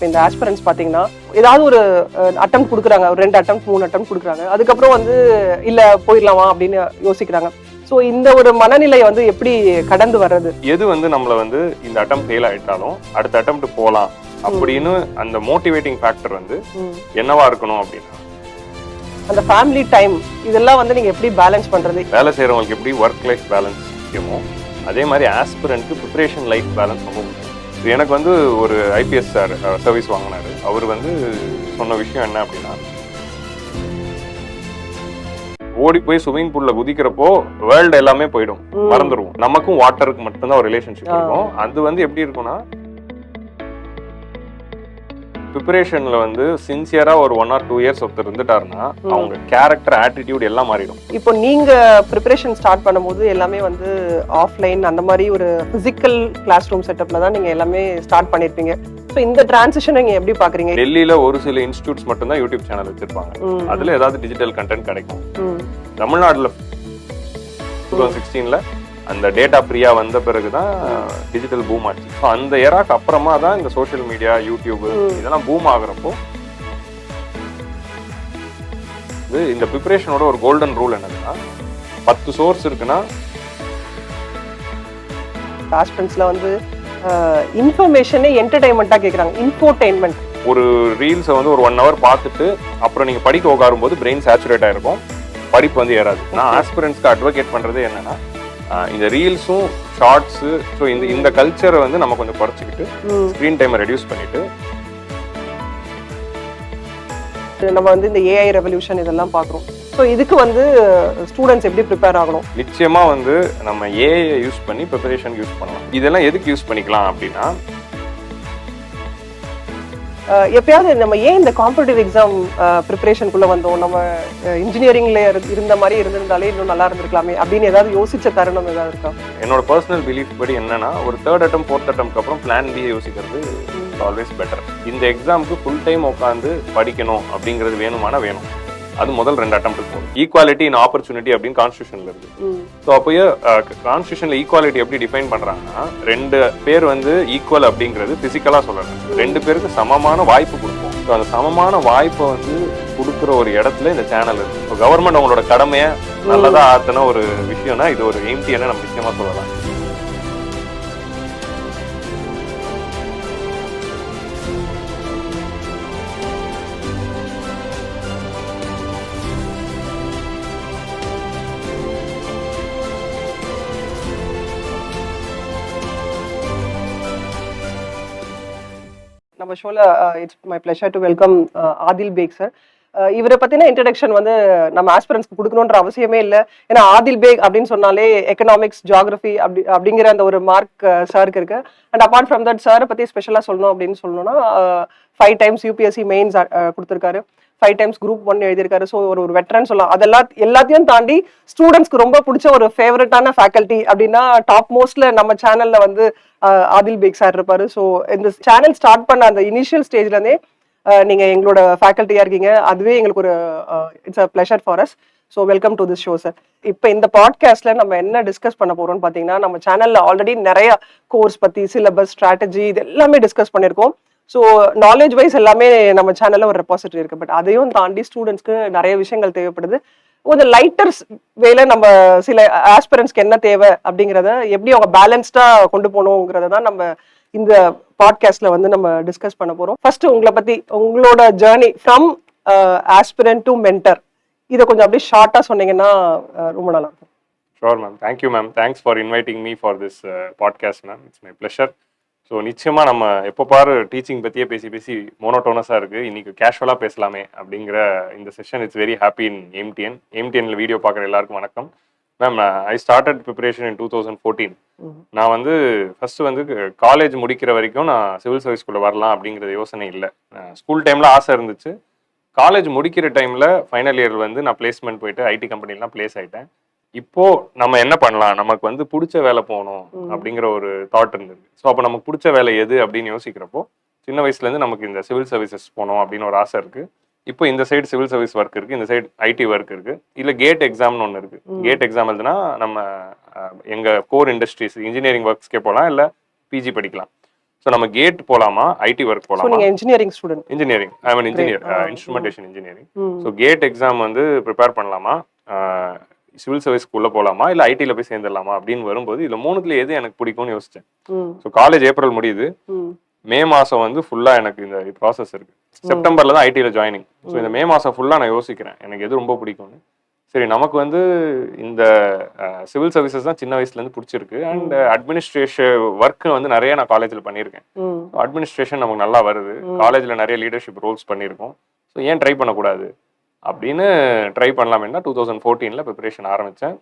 இந்த ஆஸ்பிரன்ஸ் பாத்தீங்கன்னா ஏதாவது ஒரு அட்டெம்ப்ட் கொடுக்குறாங்க, ஒரு 2 அட்டெம்ப்ட் 3 அட்டெம்ப்ட் கொடுக்குறாங்க, அதுக்கப்புறம் வந்து இல்ல போயிடலாமா அப்படின்னு யோசிக்கிறாங்க. ஸோ இந்த ஒரு மனநிலை வந்து எப்படி கடந்து வர்றது? எது வந்து நம்மள வந்து இந்த அட்டெம்ப்ட் ஃபெயில் ஆயிட்டாலும் அடுத்த அட்டெம்ப்ட் போகலாம் அப்படின்னு அந்த மோட்டிவேட்டிங் ஃபேக்டர் வந்து என்னவா இருக்கணும் அப்படின்னா அந்த ஃபேமிலி டைம் இதெல்லாம் வந்து நீங்க எப்படி பேலன்ஸ் பண்றது? வேலை செய்யறவங்களுக்கு எப்படி ஒர்க் லைஃப் பேலன்ஸ் முக்கியமோ அதே மாதிரி ஆஸ்பிரண்ட்க்கு ப்ரிப்பரேஷன் லைஃப் பேலன்ஸ் ரொம்ப முக்கியம். எனக்கு வந்து ஒரு ஐபிஎஸ் சார் சர்வீஸ் வாங்கினாரு. அவர் வந்து சொன்ன விஷயம் என்ன அப்படின்னா, ஓடி போய் ஸ்விமிங் பூல்ல குதிக்கிறப்போ வேர்ல்டு எல்லாமே போயிடும், மறந்துடுவோம். நமக்கும் வாட்டருக்கு மட்டும்தான் ஒரு ரிலேஷன்ஷிப் இருக்கும். அது வந்து எப்படி இருக்கும்னா, ப்ரிப்பரேஷன்ல வந்து சின்சியரா ஒரு 1 or 2 years ஒருத்தர் இருந்துட்டாருன்னா அவங்க கேரக்டர் ஆட்டிடியூட் எல்லாம் மாறிடும். இப்போ நீங்க ப்ரிப்பரேஷன் ஸ்டார்ட் பண்ணும்போது எல்லாமே வந்து ஆஃப்லைன் அந்த மாதிரி ஒரு பிசிக்கல் கிளாஸ் ரூம் செட்டப்ல தான் நீங்க எல்லாமே ஸ்டார்ட் பண்ணிருப்பீங்க. ஸோ இந்த டிரான்சிஷன் நீங்க எப்படி பாக்குறீங்க? டெல்லியில ஒரு சில இன்ஸ்டியூட்ஸ் மட்டும் தான் யூடியூப் சேனல் வச்சிருப்பாங்க. அதுல ஏதாவது டிஜிட்டல் கண்டென்ட் கிடைக்கும். தமிழ்நாடுல 2016ல அந்த டேட்டா ஃப்ரீயா வந்த பிறகுதான் டிஜிட்டல் பூம் ஆச்சு. அந்த எராக்கு அப்புறமா தான் இந்த சோஷியல் மீடியா, யூடியூப் இதெல்லாம் பூம் ஆகுறப்போ இந்த ப்ரிப்பரேஷனோட ஒரு கோல்டன் ரூல் என்னன்னா, 10 சோர்ஸ் இருக்குன்னா ஆஸ்பிரண்ட்ஸ்ல வந்து இன்ஃபர்மேஷனே என்டர்டைன்மெண்டா கேக்குறாங்க. இன்ஃபோடெயின்மெண்ட். ஒரு ரீல்ஸை வந்து ஒரு 1 hour பார்த்துட்டு அப்புறம் நீங்க படிக்க உட்காரும் போது பிரெயின் சேச்சுரேட் ஆயிருக்கும், படிப்பு வந்து ஏறாது. நான் ஆஸ்பிரண்ட்ஸ்க்கு அட்வொகேட் பண்றது என்னன்னா, இந்த ரீல்ஸும் ஷார்ட்ஸு ஸோ இந்த கல்ச்சரை வந்து நம்ம கொஞ்சம் குறைச்சிக்கிட்டு ஸ்க்ரீன் டைமை ரெடியூஸ் பண்ணிட்டு நம்ம வந்து இந்த ஏஐ ரெவல்யூஷன் இதெல்லாம் பார்க்குறோம். ஸோ இதுக்கு வந்து ஸ்டூடெண்ட்ஸ் எப்படி ப்ரிப்பேர் ஆகணும்? நிச்சயமா வந்து நம்ம ஏஐ யூஸ் பண்ணி ப்ரிப்பரேஷன் யூஸ் பண்ணலாம். இதெல்லாம் எதுக்கு யூஸ் பண்ணிக்கலாம் அப்படின்னா, எப்பயாவது நம்ம ஏன் இந்த காம்படிட்டிவ் எக்ஸாம் ப்ரிப்பரேஷனுக்குள்ள வந்தோம், நம்ம இன்ஜினியரிங்ல இருந்த மாதிரி இருந்திருந்தாலே இன்னும் நல்லா இருந்திருக்கலாமே அப்படின்னு ஏதாவது யோசிச்ச தருணம் ஏதாவது இருக்கா? என்னோட பர்சனல் பிலீஃப் படி என்னன்னா, ஒரு 3rd attempt 4th attempt அப்புறம் பிளான் பி யோசிக்கிறது ஆல்வேஸ் பெட்டர். இந்த எக்ஸாமுக்கு ஃபுல் டைம் உட்காந்து படிக்கணும் அப்படிங்கிறது வேணுமானா வேணும். அது முதல் 2 attempt போகும். ஈக்குவாலிட்டி இன் ஆப்பர்ச்சுனிட்டி அப்படின்னு கான்ஸ்டியூஷன்ல இருக்கு. ஸோ அப்போயே கான்ஸ்டியூஷன்ல ஈக்குவாலிட்டி எப்படி டிஃபைன் பண்றாங்கன்னா, 2 பேர் வந்து ஈக்குவல் அப்படிங்கிறது பிசிக்கலா சொல்லணும். 2 பேருக்கு சமமான வாய்ப்பு கொடுப்போம். ஸோ அந்த சமமான வாய்ப்பை வந்து கொடுக்குற ஒரு இடத்துல இந்த சேனல் இருக்கு. ஸோ கவர்மெண்ட் அவங்களோட கடமையை நல்லதா ஆத்தின ஒரு விஷயம்னா இது ஒரு எம்டின்னு நம்ம நிச்சயமா சொல்லலாம். நம்ம ஷோல it's my pleasure to welcome Adil back sir. இவரை பத்தின இன்ட்ரடக்ஷன் வந்து நம்ம ஆஸ்பிரன்ஸ்க்கு கொடுக்கணுன்ற அவசியமே இல்லை. ஏன்னா ஆதில் பேக் அப்படின்னு சொன்னாலே எக்கனாமிக்ஸ், ஜியாகிரபி அப்படிங்கிற அந்த ஒரு மார்க் சாருக்கு இருக்கு. அண்ட் அப்பார்ட் ஃப்ரம் தட் சாரை பத்தி ஸ்பெஷலா சொல்லணும் அப்படின்னு சொல்லணும்னா 5 times யூபிஎஸ்சி மெயின்ஸ் கொடுத்துருக்காரு, 5 times குரூப் 1 எழுதியிருக்காரு. ஸோ ஒரு வெட்டரன் சொல்லலாம். அதெல்லாம் எல்லாத்தையும் தாண்டி ஸ்டூடெண்ட்ஸ்க்கு ரொம்ப பிடிச்ச ஒரு ஃபேவரட்டான ஃபேக்கல்ட்டி அப்படின்னா டாப் மோஸ்ட்ல நம்ம சேனல்ல வந்து ஆதில் பேக் சார் இருப்பாரு. ஸோ இந்த சேனல் ஸ்டார்ட் பண்ண அந்த இனிஷியல் ஸ்டேஜ்ல இருந்தே நீங்க எங்களோட ஃபேக்கல்ட்டியா இருக்கீங்க. அதுவே எங்களுக்கு ஒரு it's a pleasure for us. So welcome to this show sir. இப்போ இந்த பாட்காஸ்ட்ல நம்ம என்ன டிஸ்கஸ் பண்ண போறோம்னு பாத்தீங்கன்னா, நம்ம சேனல்ல ஆல்ரெடி நிறைய கோர்ஸ் பத்தி, சிலபஸ், ஸ்ட்ராட்டஜி இது எல்லாமே டிஸ்கஸ் பண்ணியிருக்கோம். ஸோ நாலேஜ் வைஸ் எல்லாமே நம்ம சேனல்ல ஒரு ரெபாசிட்டரி இருக்கு. பட் அதையும் தாண்டி ஸ்டூடெண்ட்ஸ்க்கு நிறைய விஷயங்கள் தேவைப்படுது. கொஞ்சம் லைட்டர் வேலை நம்ம சில ஆஸ்பிரன்ஸ்க்கு என்ன தேவை அப்படிங்கிறத எப்படி அவங்க பேலன்ஸ்டா கொண்டு போகணுங்கிறத தான் நம்ம இந்த பாட்காஸ்ட்ல வந்து நம்ம டிஸ்கஸ் பண்ண போறோம். ஃபர்ஸ்ட் உங்களை பத்தி, உங்களோட journey from aspirant to mentor, இதை கொஞ்சம் அப்படியே ஷார்ட்டா சொன்னீங்கன்னா ரொம்ப நல்லா இருக்கும். Sure ma'am. Thank you ma'am. Thanks for inviting me for this podcast ma'am. It's my pleasure. So நிச்சயமாக நம்ம எப்போ பாரு டீச்சிங் பற்றியே பேசி மோனோட்டோனஸாக இருக்குது. இன்றைக்கி கேஷுவலாக பேசலாமே அப்படிங்கிற இந்த session it's very happy in MTN. எம்டிஎன்ல வீடியோ பார்க்குற எல்லாருக்கும் வணக்கம் ma'am. I started preparation in 2014. நான் வந்து ஃபர்ஸ்ட் வந்து காலேஜ் முடிக்கிற வரைக்கும் நான் சிவில் சர்வீஸ்குள்ளே வரலாம் அப்படிங்கிற யோசனை இல்லை. ஸ்கூல் டைமில் ஆசை இருந்துச்சு. காலேஜ் முடிக்கிற டைமில் ஃபைனல் இயர் வந்து நான் பிளேஸ்மெண்ட் போயிட்டு ஐடி கம்பெனிலாம் பிளேஸ் ஆகிட்டேன். இப்போ நம்ம என்ன பண்ணலாம், நமக்கு வந்து பிடிச்ச வேலை போகணும் அப்படிங்கிற ஒரு தாட் இருந்தது. ஸோ அப்போ நமக்கு பிடிச்ச வேலை எது அப்படின்னு யோசிக்கிறப்போ சின்ன வயசுலேருந்து நமக்கு இந்த சிவில் சர்வீசஸ் போகணும் அப்படின்னு ஒரு ஆசை இருக்குது. இப்போ இந்த சைடு சிவில் சர்வீஸ் ஒர்க் இருக்குது, இந்த சைடு ஐடி ஒர்க் இருக்குது. இல்லை கேட் எக்ஸாம்னு ஒன்று இருக்குது. கேட் எக்ஸாம் எழுதுனா நம்ம எங்கள் கோர் இண்டஸ்ட்ரீஸ் இன்ஜினியரிங் ஒர்க்ஸ்க்கே போகலாம், இல்லை பிஜி படிக்கலாம். ஸோ நம்ம கேட் போலாமா, ஐடி ஒர்க் ஸோ போலாமா? நீங்க engineering student. Engineering, I mean engineer, instrumentation engineering. So GATE exam வந்து ப்ரிப்பேர் பண்ணலாமா, சிவில் சர்வீஸ்க்குள்ள போலாமா, இல்லை ஐடியில் போய் சேர்ந்துடலாமா அப்படின்னு வரும்போது இதில் மூணுத்துல எது எனக்கு பிடிக்கும்னு யோசிச்சேன். ஸோ காலேஜ் ஏப்ரல் முடியுது, மே மாதம் வந்து ஃபுல்லாக எனக்கு இந்த ப்ராசஸ் இருக்கு. செப்டம்பர்ல தான் ஐடியில் ஜாயினிங். ஸோ இந்த மே மாதம் ஃபுல்லாக நான் யோசிக்கிறேன் எனக்கு எது ரொம்ப பிடிக்கும்னு. சரி, நமக்கு வந்து இந்த சிவில் சர்வீசஸ் தான் சின்ன வயசுலேருந்து பிடிச்சிருக்கு. அண்ட் அட்மினிஸ்ட்ரேஷன் ஒர்க்கு வந்து நிறைய நான் காலேஜில் பண்ணியிருக்கேன். அட்மினிஸ்ட்ரேஷன் நமக்கு நல்லா வருது, காலேஜில் நிறைய லீடர்ஷிப் ரோல்ஸ் பண்ணியிருக்கோம். ஸோ ஏன் ட்ரை பண்ணக்கூடாது அப்படின்னு ட்ரை பண்ணலாமேன்னா 2014 ப்ரிப்பரேஷன் ஆரம்பித்தேன்.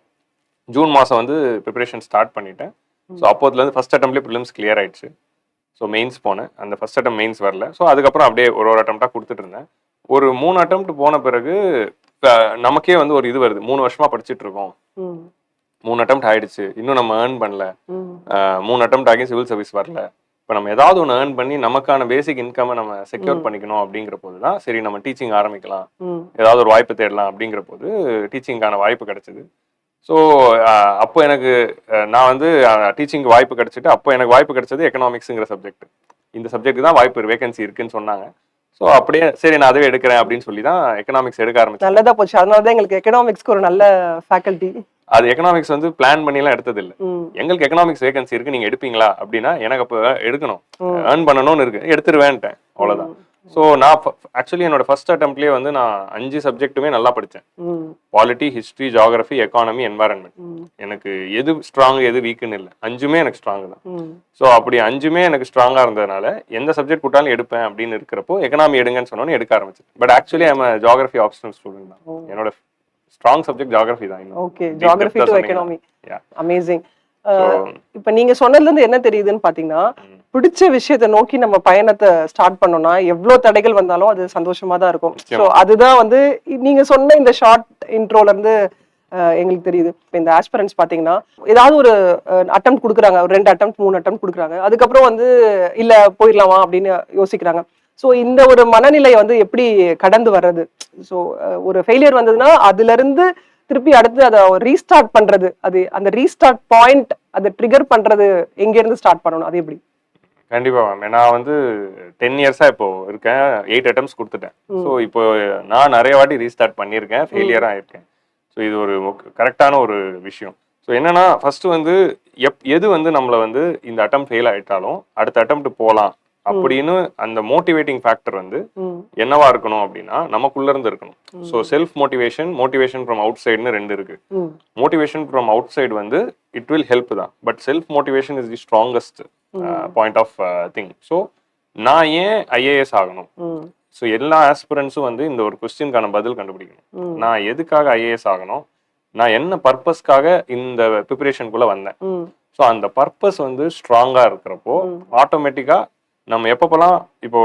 ஜூன் மாதம் வந்து ப்ரிப்பரேஷன் ஸ்டார்ட் பண்ணிட்டேன். ஸோ அப்போதுலேருந்து ஃபர்ஸ்ட் அட்டம்ப்ட்லேயே ப்ரிலிம்ஸ் கிளியர் ஆயிடுச்சு. ஸோ மெயின்ஸ் போனேன், அந்த ஃபர்ஸ்ட் அட்டம் மெயின்ஸ் வரல. ஸோ அதுக்கப்புறம் அப்படியே ஒரு அட்டம்ப்டாக கொடுத்துட்டு இருந்தேன். ஒரு 3 அட்டம்ப்ட் போன பிறகு நமக்கே வந்து ஒரு இது வருது, 3 வருஷமா படிச்சுட்டு இருக்கோம், 3 அட்டம்ப்ட் ஆயிடுச்சு, இன்னும் நம்ம ஏர்ன் பண்ணல, 3 அட்டம்ப்ட் ஆகி சிவில் சர்வீஸ் வரல. இப்போ நம்ம ஏதாவது ஒன்று ஏர்ன் பண்ணி நமக்கான பேசிக் இன்கம் நம்ம செக்யூர் பண்ணிக்கணும் அப்படிங்கிற போது தான் சரி நம்ம டீச்சிங் ஆரம்பிக்கலாம், ஏதாவது ஒரு வாய்ப்பு தேடலாம் அப்படிங்கிற போது டீச்சிங்கான வாய்ப்பு கிடைச்சது. ஸோ அப்போ எனக்கு நான் வந்து டீச்சிங்க்கு வாய்ப்பு கிடைச்சிட்டு, அப்போ எனக்கு வாய்ப்பு கிடைச்சது எக்கனாமிக்ஸுங்கிற சப்ஜெக்ட். இந்த சப்ஜெக்ட் தான் வாய்ப்பு வேகன்சி இருக்குன்னு சொன்னாங்க. ஸோ அப்படியே சரி நான் அதுவே எடுக்கிறேன் அப்படின்னு சொல்லி தான் எக்கனாமிக்ஸ் எடுக்க ஆரம்பிச்சேன். நல்லதா போச்சு. அதனால தான் எங்களுக்கு எக்கனாமிக்ஸ்க்கு ஒரு நல்ல ஃபேக்கல்டி. அது எக்கனாமிக்ஸ் வந்து பிளான் பண்ணிலாம் எடுத்தது இல்லை. எங்களுக்கு எக்கனாமிக்ஸ் வேகன்சி இருக்கு, நீங்க எடுப்பீங்களா அப்படின்னா எனக்கு அப்போ எடுக்கணும், ஏர்ன் பண்ணணும்னு இருக்கு, எடுத்துருவேன்ட்டேன், அவ்வளோதான். ஸோ நான் ஆக்சுவலி என்னோட ஃபர்ஸ்ட் அட்டம்ப்ட்லேயே வந்து நான் 5 சப்ஜெக்ட்டுமே நல்லா படித்தேன். Polity, history, geography, economy, environment. எனக்கு எது ஸ்ட்ராங் எது வீக்குன்னு இல்லை, 5மே எனக்கு ஸ்ட்ராங் தான். ஸோ அப்படி 5மே எனக்கு ஸ்ட்ராங்காக இருந்ததுனால எந்த சப்ஜெக்ட் போட்டாலும் எடுப்பேன் அப்படின்னு இருக்கிறப்போ எக்கனாமி எடுங்கன்னு சொன்னோன்னு எடுக்க ஆரம்பிச்சேன். But actually I'm geography optional student தான். என்னோட ஸ்ட்ராங் சப்ஜெக்ட் ஜியாகிரபி தான். Okay, geography to economy. Amazing. இப்ப நீங்க சொன்னதுல இருந்து என்ன தெரியுதுன்னு பாத்தீங்கன்னா, பிடிச்ச விஷயத்தை நோக்கி நம்ம பயணத்தை ஸ்டார்ட் பண்ணோம்னா எவ்வளவு தடைகள் வந்தாலும் அது சந்தோஷமா தான் இருக்கும். ஸோ அதுதான் வந்து நீங்க சொன்ன இந்த ஷார்ட் இன்ட்ரோல இருந்து எங்களுக்கு தெரியுது. இப்போ இந்த ஆஸ்பிரன்ஸ் பாத்தீங்கன்னா ஏதாவது ஒரு அட்டெம்ப்ட் கொடுக்குறாங்க, ஒரு 2 அட்டெம்ப்ட் 3 அட்டெம்ப்ட் கொடுக்குறாங்க, அதுக்கப்புறம் வந்து இல்ல போயிடலாமா அப்படின்னு யோசிக்கிறாங்க. ஸோ இந்த ஒரு மனநிலையை வந்து எப்படி கடந்து வர்றது? ஸோ ஒரு ஃபெயிலியர் வந்ததுன்னா அதுல இருந்து திருப்பி அடுத்து அதை ரீஸ்டார்ட் பண்றது, அது அந்த ரீஸ்டார்ட் பாயிண்ட் அதை ட்ரிகர் பண்றது எங்க இருந்து ஸ்டார்ட் பண்ணணும், அது எப்படி? கண்டிப்பா மேம். நான் வந்து 10 இயர்ஸா இப்போ இருக்கேன், 8 அட்டெம்ப்ட்ஸ் கொடுத்துட்டேன். ஸோ இப்போ நான் நிறைய வாட்டி ரீஸ்டார்ட் பண்ணியிருக்கேன், ஃபெயிலியரா இருக்கேன். ஸோ இது ஒரு கரெக்டான ஒரு விஷயம். ஸோ என்னன்னா ஃபர்ஸ்ட் வந்து எது வந்து நம்மளை வந்து இந்த அட்டெம்ப்ட் ஃபெயில் ஆயிட்டாலும் அடுத்த அட்டெம்ப்ட் போகலாம் அப்படின்னு அந்த மோட்டிவேட்டிங் ஃபேக்டர் வந்து என்னவா இருக்கணும் அப்படின்னா நமக்குள்ள இருந்து இருக்கணும். So self motivation, motivation from out சைடுன்னு 2 இருக்கு. மோட்டிவேஷன் ஃப்ரம் அவுட் சைடு வந்து இட் வில் ஹெல்ப் தான், but self motivation is the strongest point of thing. So நான் ஏன் ஐஏஎஸ் ஆகணும்? ஸோ எல்லா ஆஸ்பிரன்ஸும் வந்து இந்த ஒரு கொஸ்டினுக்கான பதில் கண்டுபிடிக்கணும். நான் எதுக்காக ஐஏஎஸ் ஆகணும், நான் என்ன பர்பஸ்க்காக இந்த ப்ரிப்பரேஷனுக்குள்ள வந்தேன். ஸோ அந்த பர்பஸ் வந்து ஸ்ட்ராங்கா இருக்கிறப்போ ஆட்டோமேட்டிக்கா நம்ம எப்பப்பெல்லாம் இப்போ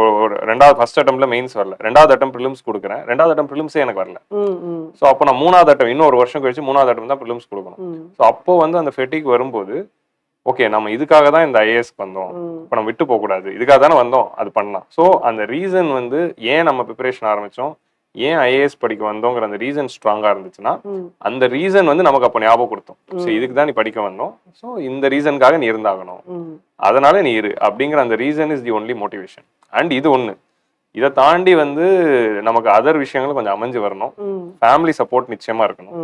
ரெண்டாவது ஃபர்ஸ்ட் அட்டெம்ப்ட்ல மெயின்ஸ் வரல, 2வது அட்டெம்ப்ட் ப்ரிலிம்ஸ் கொடுக்குறேன், 2வது அட்டெம்ப்ட் ப்ரிலிம்ஸே எனக்கு வரல. ஸோ அப்போ நான் 3வது அட்டம் இன்னும் ஒரு வருஷம் கழிச்சு 3வது அட்டம் தான் ப்ரிலிம்ஸ் கொடுக்கணும். ஸோ அப்போ வந்து அந்த ஃபெட்டிக் வரும்போது ஓகே நம்ம இதுக்காக தான் இந்த ஐஏஎஸ்க்கு வந்தோம், இப்போ நம்ம விட்டு போகக்கூடாது, இதுக்காக தானே வந்தோம், அது பண்ணலாம். ஸோ அந்த ரீசன் வந்து ஏன் நம்ம ப்ரிப்பரேஷன் ஆரம்பிச்சோம், ஏன் ஐஏஎஸ் படிக்க வந்தோங்கிற அந்த ரீசன் ஸ்ட்ராங்கா இருந்துச்சுன்னா அந்த ரீசன் வந்து நமக்கு அப்போ ஞாபகம் கொடுத்தோம். ஸோ இதுக்கு தான் நீ படிக்க வந்தோம், ஸோ இந்த ரீசனுக்காக நீ இருந்தாகணும், அதனால நீ இரு அப்படிங்கிற அந்த reason is the only motivation. And இது ஒன்று, இதை தாண்டி வந்து நமக்கு அதர் விஷயங்களும் கொஞ்சம் அமைஞ்சு வரணும். ஃபேமிலி சப்போர்ட் நிச்சயமா இருக்கணும்.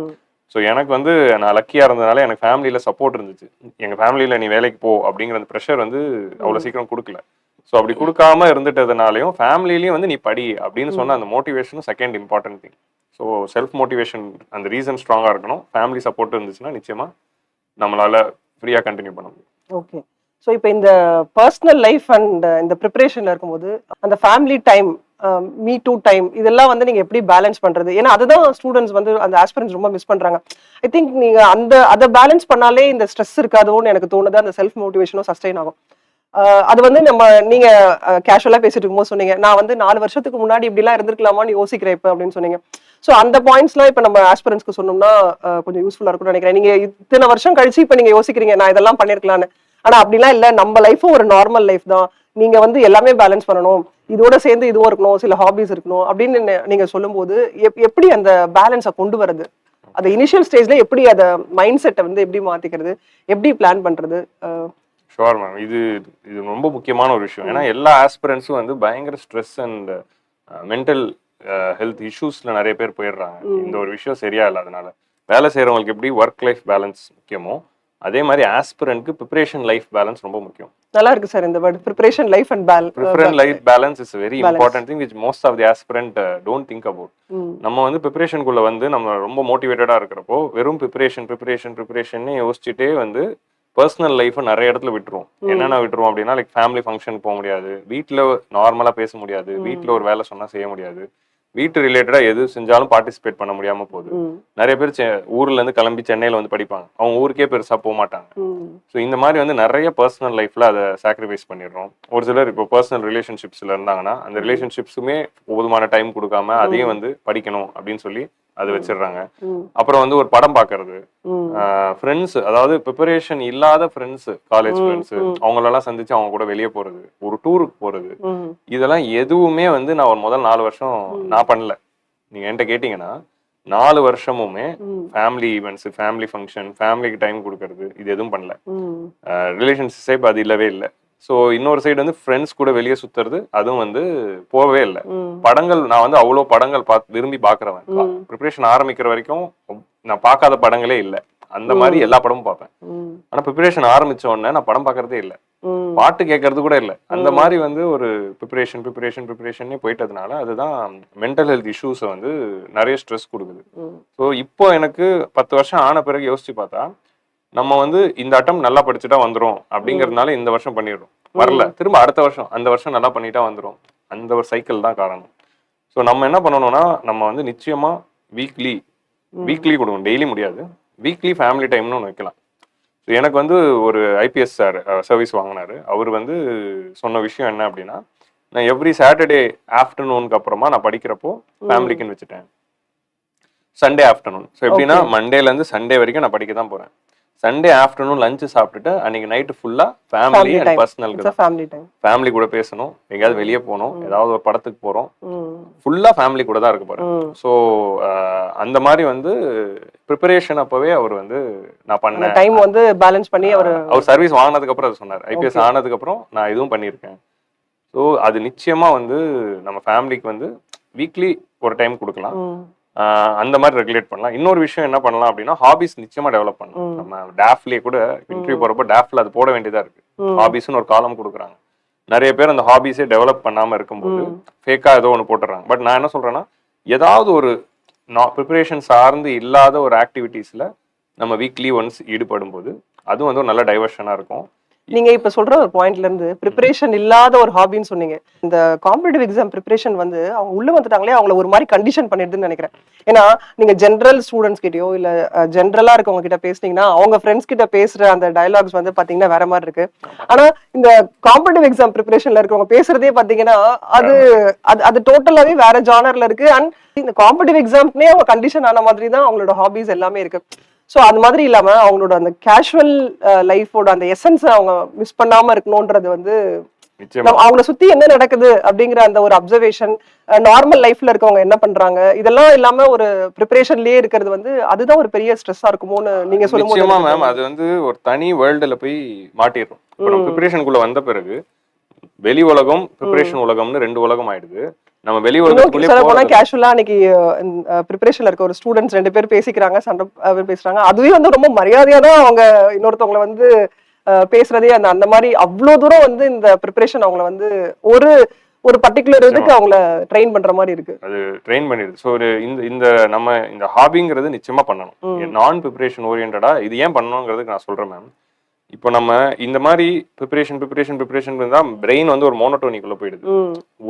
ஸோ எனக்கு வந்து நான் லக்கியாக இருந்ததுனால எனக்கு ஃபேமிலியில் சப்போர்ட் இருந்துச்சு. எங்கள் ஃபேமிலியில் நீ வேலைக்கு போ அப்படிங்கிற அந்த ப்ரெஷர் வந்து அவ்வளோ சீக்கிரம் கொடுக்கல. ஸோ அப்படி கொடுக்காம இருந்துட்டதுனாலையும் ஃபேமிலிலையும் வந்து நீ படி அப்படின்னு சொன்ன அந்த மோட்டிவேஷனும் second important thing. So self motivation அந்த ரீசன் ஸ்ட்ராங்காக இருக்கணும், ஃபேமிலி சப்போர்ட் இருந்துச்சுன்னா நிச்சயமாக நம்மளால ஃப்ரீயாக கண்டினியூ பண்ண முடியும். ஓகே. ஸோ இப்போ இந்த பர்சனல் லைஃப் அண்ட் இந்த ப்ரிப்பரேஷனில் இருக்கும்போது அந்த family time, me too time, இதெல்லாம் வந்து நீங்கள் எப்படி பேலன்ஸ் பண்ணுறது? ஏன்னா அதுதான் ஸ்டூடெண்ட்ஸ் வந்து அந்த ஆஸ்பிரன்ஸ் ரொம்ப மிஸ் பண்ணுறாங்க. ஐ திங்க் நீங்கள் அதை பேலன்ஸ் பண்ணாலே இந்த ஸ்ட்ரெஸ் இருக்காதோன்னு எனக்கு தோணுது, அந்த செல்ஃப் மோட்டிவேஷனும் சஸ்டெயின் ஆகும். அது வந்து நீங்க கேஷுவலா பேசிட்டு இருக்கும்போது சொன்னீங்க, நான் வந்து 4 வருஷத்துக்கு முன்னாடி இப்படிலாம் இருந்திருக்கலாமான்னு யோசிக்கிறேன் இப்ப அப்படின்னு சொன்னீங்க. ஸோ அந்த பாயிண்ட்ஸ்லாம் இப்ப நம்ம ஆஸ்பிரன்ஸ்க்கு சொன்னோம்னா கொஞ்சம் யூஸ்ஃபுல்லா இருக்கும்னு நினைக்கிறேன். நீங்க இத்தனை வருஷம் கழிச்சு இப்ப நீங்க யோசிக்கிறீங்க நான் இதெல்லாம் பண்ணிருக்கலான்னு. ஆனா அப்படிலாம் இல்ல, நம்ம லைஃபும் ஒரு நார்மல் லைஃப் தான், நீங்க வந்து எல்லாமே பேலன்ஸ் பண்ணணும், இதோட சேர்ந்து இதுவும் இருக்கணும், சில ஹாபிஸ் இருக்கணும் அப்படின்னு நீங்க சொல்லும் போது எப்படி அந்த பேலன்ஸை கொண்டு வருது? அந்த இனிஷியல் ஸ்டேஜ்ல எப்படி அதை மைண்ட் செட்டை வந்து எப்படி மாத்திக்கிறது, எப்படி பிளான் பண்றது? Sure ma'am. இது இது ரொம்ப முக்கியமான ஒரு விஷயம். ஏன்னா எல்லா ஆஸ்பிரன்ஸும் வந்து பயங்கர ஸ்ட்ரெஸ் அண்ட் மென்டல் ஹெல்த் இஷ்யூஸ்ல நிறைய பேர் போயிடுறாங்க. இந்த ஒரு விஷயம் சரியா இல்லை. அதனால வேலை செய்யறவங்களுக்கு எப்படி ஒர்க் லைஃப் பேலன்ஸ் முக்கியமோ அதே மாதிரி ஆஸ்பிரன்ட்க்கு ப்ரிப்பரேஷன் லைஃப் பேலன்ஸ் ரொம்ப முக்கியம். நல்லா இருக்கு சார் இந்த word, preparation life and preference life balance is very important thing which most of the aspirant don't think about. நம்ம வந்து ப்ரிப்பரேஷனுக்குள்ள வந்து நம்ம ரொம்ப மோட்டிவேட்டடா இருக்கிறப்போ வெறும் ப்ரிப்பரேஷன் யோசிச்சுட்டே வந்து பர்சனல் லைஃப்பை நிறைய இடத்துல விட்டுருவோம். என்னென்ன விட்டுருவோம் அப்படின்னா, லைக் ஃபேமிலி ஃபங்க்ஷன் போக முடியாது, வீட்டில் நார்மலாக பேச முடியாது, வீட்டில் ஒரு வேலை சொன்னால் செய்ய முடியாது, வீட்டு ரிலேட்டடா எது செஞ்சாலும் பார்ட்டிசிபேட் பண்ண முடியாம போகுது. நிறைய பேர் ஊர்ல இருந்து கிளம்பி சென்னையில வந்து படிப்பாங்க, அவங்க ஊருக்கே பெருசா போக மாட்டாங்க. ஸோ இந்த மாதிரி வந்து நிறைய பர்சனல் லைஃப்ல அதை சாக்ரிஃபைஸ் பண்ணிடுறோம். ஒரு சிலர் இப்போ பர்சனல் ரிலேஷன்ஷிப்ஸ்ல இருந்தாங்கன்னா அந்த ரிலேஷன்ஷிப்ஸுமே போதுமான டைம் கொடுக்காம அதையும் வந்து படிக்கணும் அப்படின்னு சொல்லி அது வச்சிடுறாங்க. அப்புறம் வந்து ஒரு படம் பாக்குறது, ஃப்ரெண்ட்ஸ், அதாவது ப்ரிப்பரேஷன் இல்லாத ஃப்ரெண்ட்ஸ், காலேஜ் ஃப்ரெண்ட்ஸ், அவங்களெல்லாம் சந்திச்சு அவங்க கூட வெளியே போறது, ஒரு டூருக்கு போறது, இதெல்லாம் எதுவுமே வந்து நான் ஒரு முதல் 4 வருஷம் நான் பண்ணல. நீங்க என்கிட்ட கேட்டீங்கன்னா 4 வருஷமுமே ஃபேமிலி ஈவெண்ட்ஸ், ஃபேமிலி ஃபங்க்ஷன், ஃபேமிலிக்கு டைம் கொடுக்கறது, இது எதுவும் பண்ணல. ரிலேஷன்ஷிப் அது இல்லவே இல்லை. ஸோ இன்னொரு சைடு வந்து ஃப்ரெண்ட்ஸ் கூட வெளியே சுத்துறது, அதுவும் வந்து போகவே இல்லை. படங்கள் நான் வந்து அவ்வளோ படங்கள் விரும்பி பார்க்குறவன். ப்ரிப்பரேஷன் ஆரம்பிக்கிற வரைக்கும் நான் பார்க்காத படங்களே இல்லை. அந்த மாதிரி எல்லா படமும் பார்ப்பேன். ஆனா ப்ரிப்பரேஷன் ஆரம்பிச்ச உடனே நான் படம் பார்க்கறதே இல்லை, பாட்டு கேட்கறது கூட இல்லை. அந்த மாதிரி வந்து ஒரு ப்ரிப்பரேஷன் போயிட்டதுனால அதுதான் மென்டல் ஹெல்த் இஷ்யூஸை வந்து நிறைய ஸ்ட்ரெஸ் கொடுக்குது. ஸோ இப்போ எனக்கு 10 வருஷம் ஆன பிறகு யோசிச்சு பார்த்தா, நம்ம வந்து இந்த அட்டம் நல்லா படிச்சுட்டா வந்துரும் அப்படிங்கறதுனால இந்த வருஷம் பண்ணிடுறோம். வரல, திரும்ப அடுத்த வருஷம், அந்த வருஷம் நல்லா பண்ணிட்டா வந்துரும். அந்த ஒரு சைக்கிள் தான் காரணம். ஸோ நம்ம என்ன பண்ணணும்னா, நம்ம வந்து நிச்சயமா வீக்லி கொடுக்கணும். டெய்லி முடியாது, வீக்லி ஃபேமிலி டைம்னு ஒன்று வைக்கலாம். எனக்கு வந்து ஒரு ஐபிஎஸ் சார் சர்வீஸ் வாங்கினாரு. அவர் வந்து சொன்ன விஷயம் என்ன அப்படின்னா, நான் எவ்ரி சாட்டர்டே ஆஃப்டர்நூனுக்கு அப்புறமா நான் படிக்கிறப்போ ஃபேமிலிக்குன்னு வச்சுட்டேன். Sunday afternoon. ஸோ எப்படின்னா மண்டேலேருந்து சண்டே வரைக்கும் நான் படிக்க தான் போறேன். சண்டே ஆஃப்டர்நூன் லஞ்ச் சாப்பிட்டுட்டு அன்னைக்கு நைட்டு ஃபுல்லா ஃபேமிலி அண்ட் பர்சனலுக்கு, ஃபேமிலி கூட பேசணும், எங்கேயாவது வெளியே போகணும், ஏதாவது ஒரு படத்துக்கு போறோம், ஃபுல்லா ஃபேமிலி கூட தான் இருக்க போறேன். ஸோ அந்த மாதிரி வந்து ப்ரிப்பரேஷன் அப்பவே அவர் வந்து நான் பண்ணேன். டைம் வந்து பேலன்ஸ் பண்ணி அவர் சர்வீஸ் வாங்கினதுக்கு அப்புறம் அது சொன்னார். ஐபிஎஸ் ஆனதுக்கு அப்புறம் நான் இதுவும் பண்ணியிருக்கேன். ஸோ அது நிச்சயமா வந்து நம்ம ஃபேமிலிக்கு வந்து வீக்லி ஒரு டைம் கொடுக்கலாம். அந்த மாதிரி ரெகுலேட் பண்ணலாம். இன்னொரு விஷயம் என்ன பண்ணலாம் அப்படின்னா, ஹாபிஸ் நிச்சயமா டெவலப் பண்ணலாம். நம்ம டேஃப்லயே கூட இன்டர்வியூ போறப்போ டேஃப்ல அது போட வேண்டியதா இருக்கு. ஹாபிஸ்னு ஒரு காலம் கொடுக்குறாங்க. நிறைய பேர் அந்த ஹாபிஸே டெவலப் பண்ணாம இருக்கும்போது ஃபேக்கா ஏதோ ஒன்று போட்டுறாங்க. பட் நான் என்ன சொல்றேன்னா, ஏதாவது ஒரு ப்ரிப்பரேஷன் சார்ந்து இல்லாத ஒரு ஆக்டிவிட்டீஸ்ல நம்ம வீக்லி ஒன்ஸ் ஈடுபடும் போது அதுவும் வந்து ஒரு நல்ல டைவர்ஷனா இருக்கும். நீங்க இப்ப சொல்ற ஒரு பாயிண்ட்ல இருந்து ப்ரிப்பரேஷன் இல்லாத ஒரு ஹாபின்னு சொன்னீங்க. இந்த காம்படிட்டிவ் எக்ஸாம் ப்ரிப்பரேஷன் வந்து அவங்க உள்ள வந்துட்டாங்களே அவங்கள ஒரு மாதிரி கண்டிஷன் பண்ணிடுதுன்னு நினைக்கிறேன். ஏன்னா நீங்க ஜென்ரல் ஸ்டூடெண்ட்ஸ் கிட்டயோ இல்ல ஜென்ரலா இருக்கவங்க கிட்ட பேசுனீங்கன்னா அவங்க ஃப்ரெண்ட்ஸ் கிட்ட பேசுற அந்த டயலாக்ஸ் வந்து பாத்தீங்கன்னா வேற மாதிரி இருக்கு. ஆனா இந்த காம்படிட்டிவ் எக்ஸாம் ப்ரிப்பரேஷன்ல இருக்கவங்க பேசுறதே பாத்தீங்கன்னா அது அது டோட்டலாவே வேற ஜானர்ல இருக்கு. அண்ட் இந்த காம்படிட்டிவ் எக்ஸாம்னே அவங்க கண்டிஷன் ஆன மாதிரி தான் அவங்களோட ஹாபிஸ் எல்லாமே இருக்கு. ஸோ அது மாதிரி இல்லாம அவங்களோட அந்த கேஷுவல் லைஃபோட அந்த எசன்ஸ் அவங்க மிஸ் பண்ணாம இருக்கணும்ன்றது வந்து அவங்கள சுத்தி என்ன நடக்குது அப்படிங்கிற அந்த ஒரு அப்சர்வேஷன், நார்மல் லைஃப்ல இருக்கவங்க என்ன பண்றாங்க, இதெல்லாம் இல்லாம ஒரு ப்ரிப்பரேஷன்லயே இருக்கிறது வந்து அதுதான் ஒரு பெரிய ஸ்ட்ரெஸ்ஸா இருக்குமோன்னு நீங்க சொல்லும்போது. நிச்சயமா மேம், அது வந்து ஒரு தனி வேர்ல்டுல போய் மாட்டிடுறோம். இப்போ நம்ம ப்ரிப்பரேஷனுக்குள்ள வந்த பிறகு வெளி உலகம், ப்ரிப்பரேஷன் உலகம்னு 2 உலகம் ஆயிடுது. நம்ம வெளி உலகத்துக்குள்ளே போனா கேஷுவலா அன்னைக்கு ப்ரிப்பரேஷன்ல இருக்க ஒரு ஸ்டூடெண்ட்ஸ் 2 பேர் பேசிக்கிறாங்க, சண்டை பேசுறாங்க. அதுவே வந்து ரொம்ப மரியாதையா தான் அவங்க இன்னொருத்தவங்களை வந்து பேசுறதே. அந்த மாதிரி அவ்வளவு தூரம் வந்து இந்த ப்ரிப்பரேஷன் அவங்களை வந்து ஒரு பர்டிகுலர் இதுக்கு அவங்கள ட்ரெயின் பண்ற மாதிரி இருக்கு. அது ட்ரெயின் பண்ணிடுது. ஸோ இந்த நம்ம இந்த ஹாபிங்கிறது நிச்சயமா பண்ணணும். நான் ப்ரிப்பரேஷன் ஓரியன்டா இது ஏன் பண்ணணுங்கிறதுக்கு நான் சொல்றேன் மேம். இப்போ நம்ம இந்த மாதிரி ப்ரிப்பரேஷன் தான் பிரெயின் வந்து ஒரு மோனோட்டோனிக்குள்ள போயிடுது.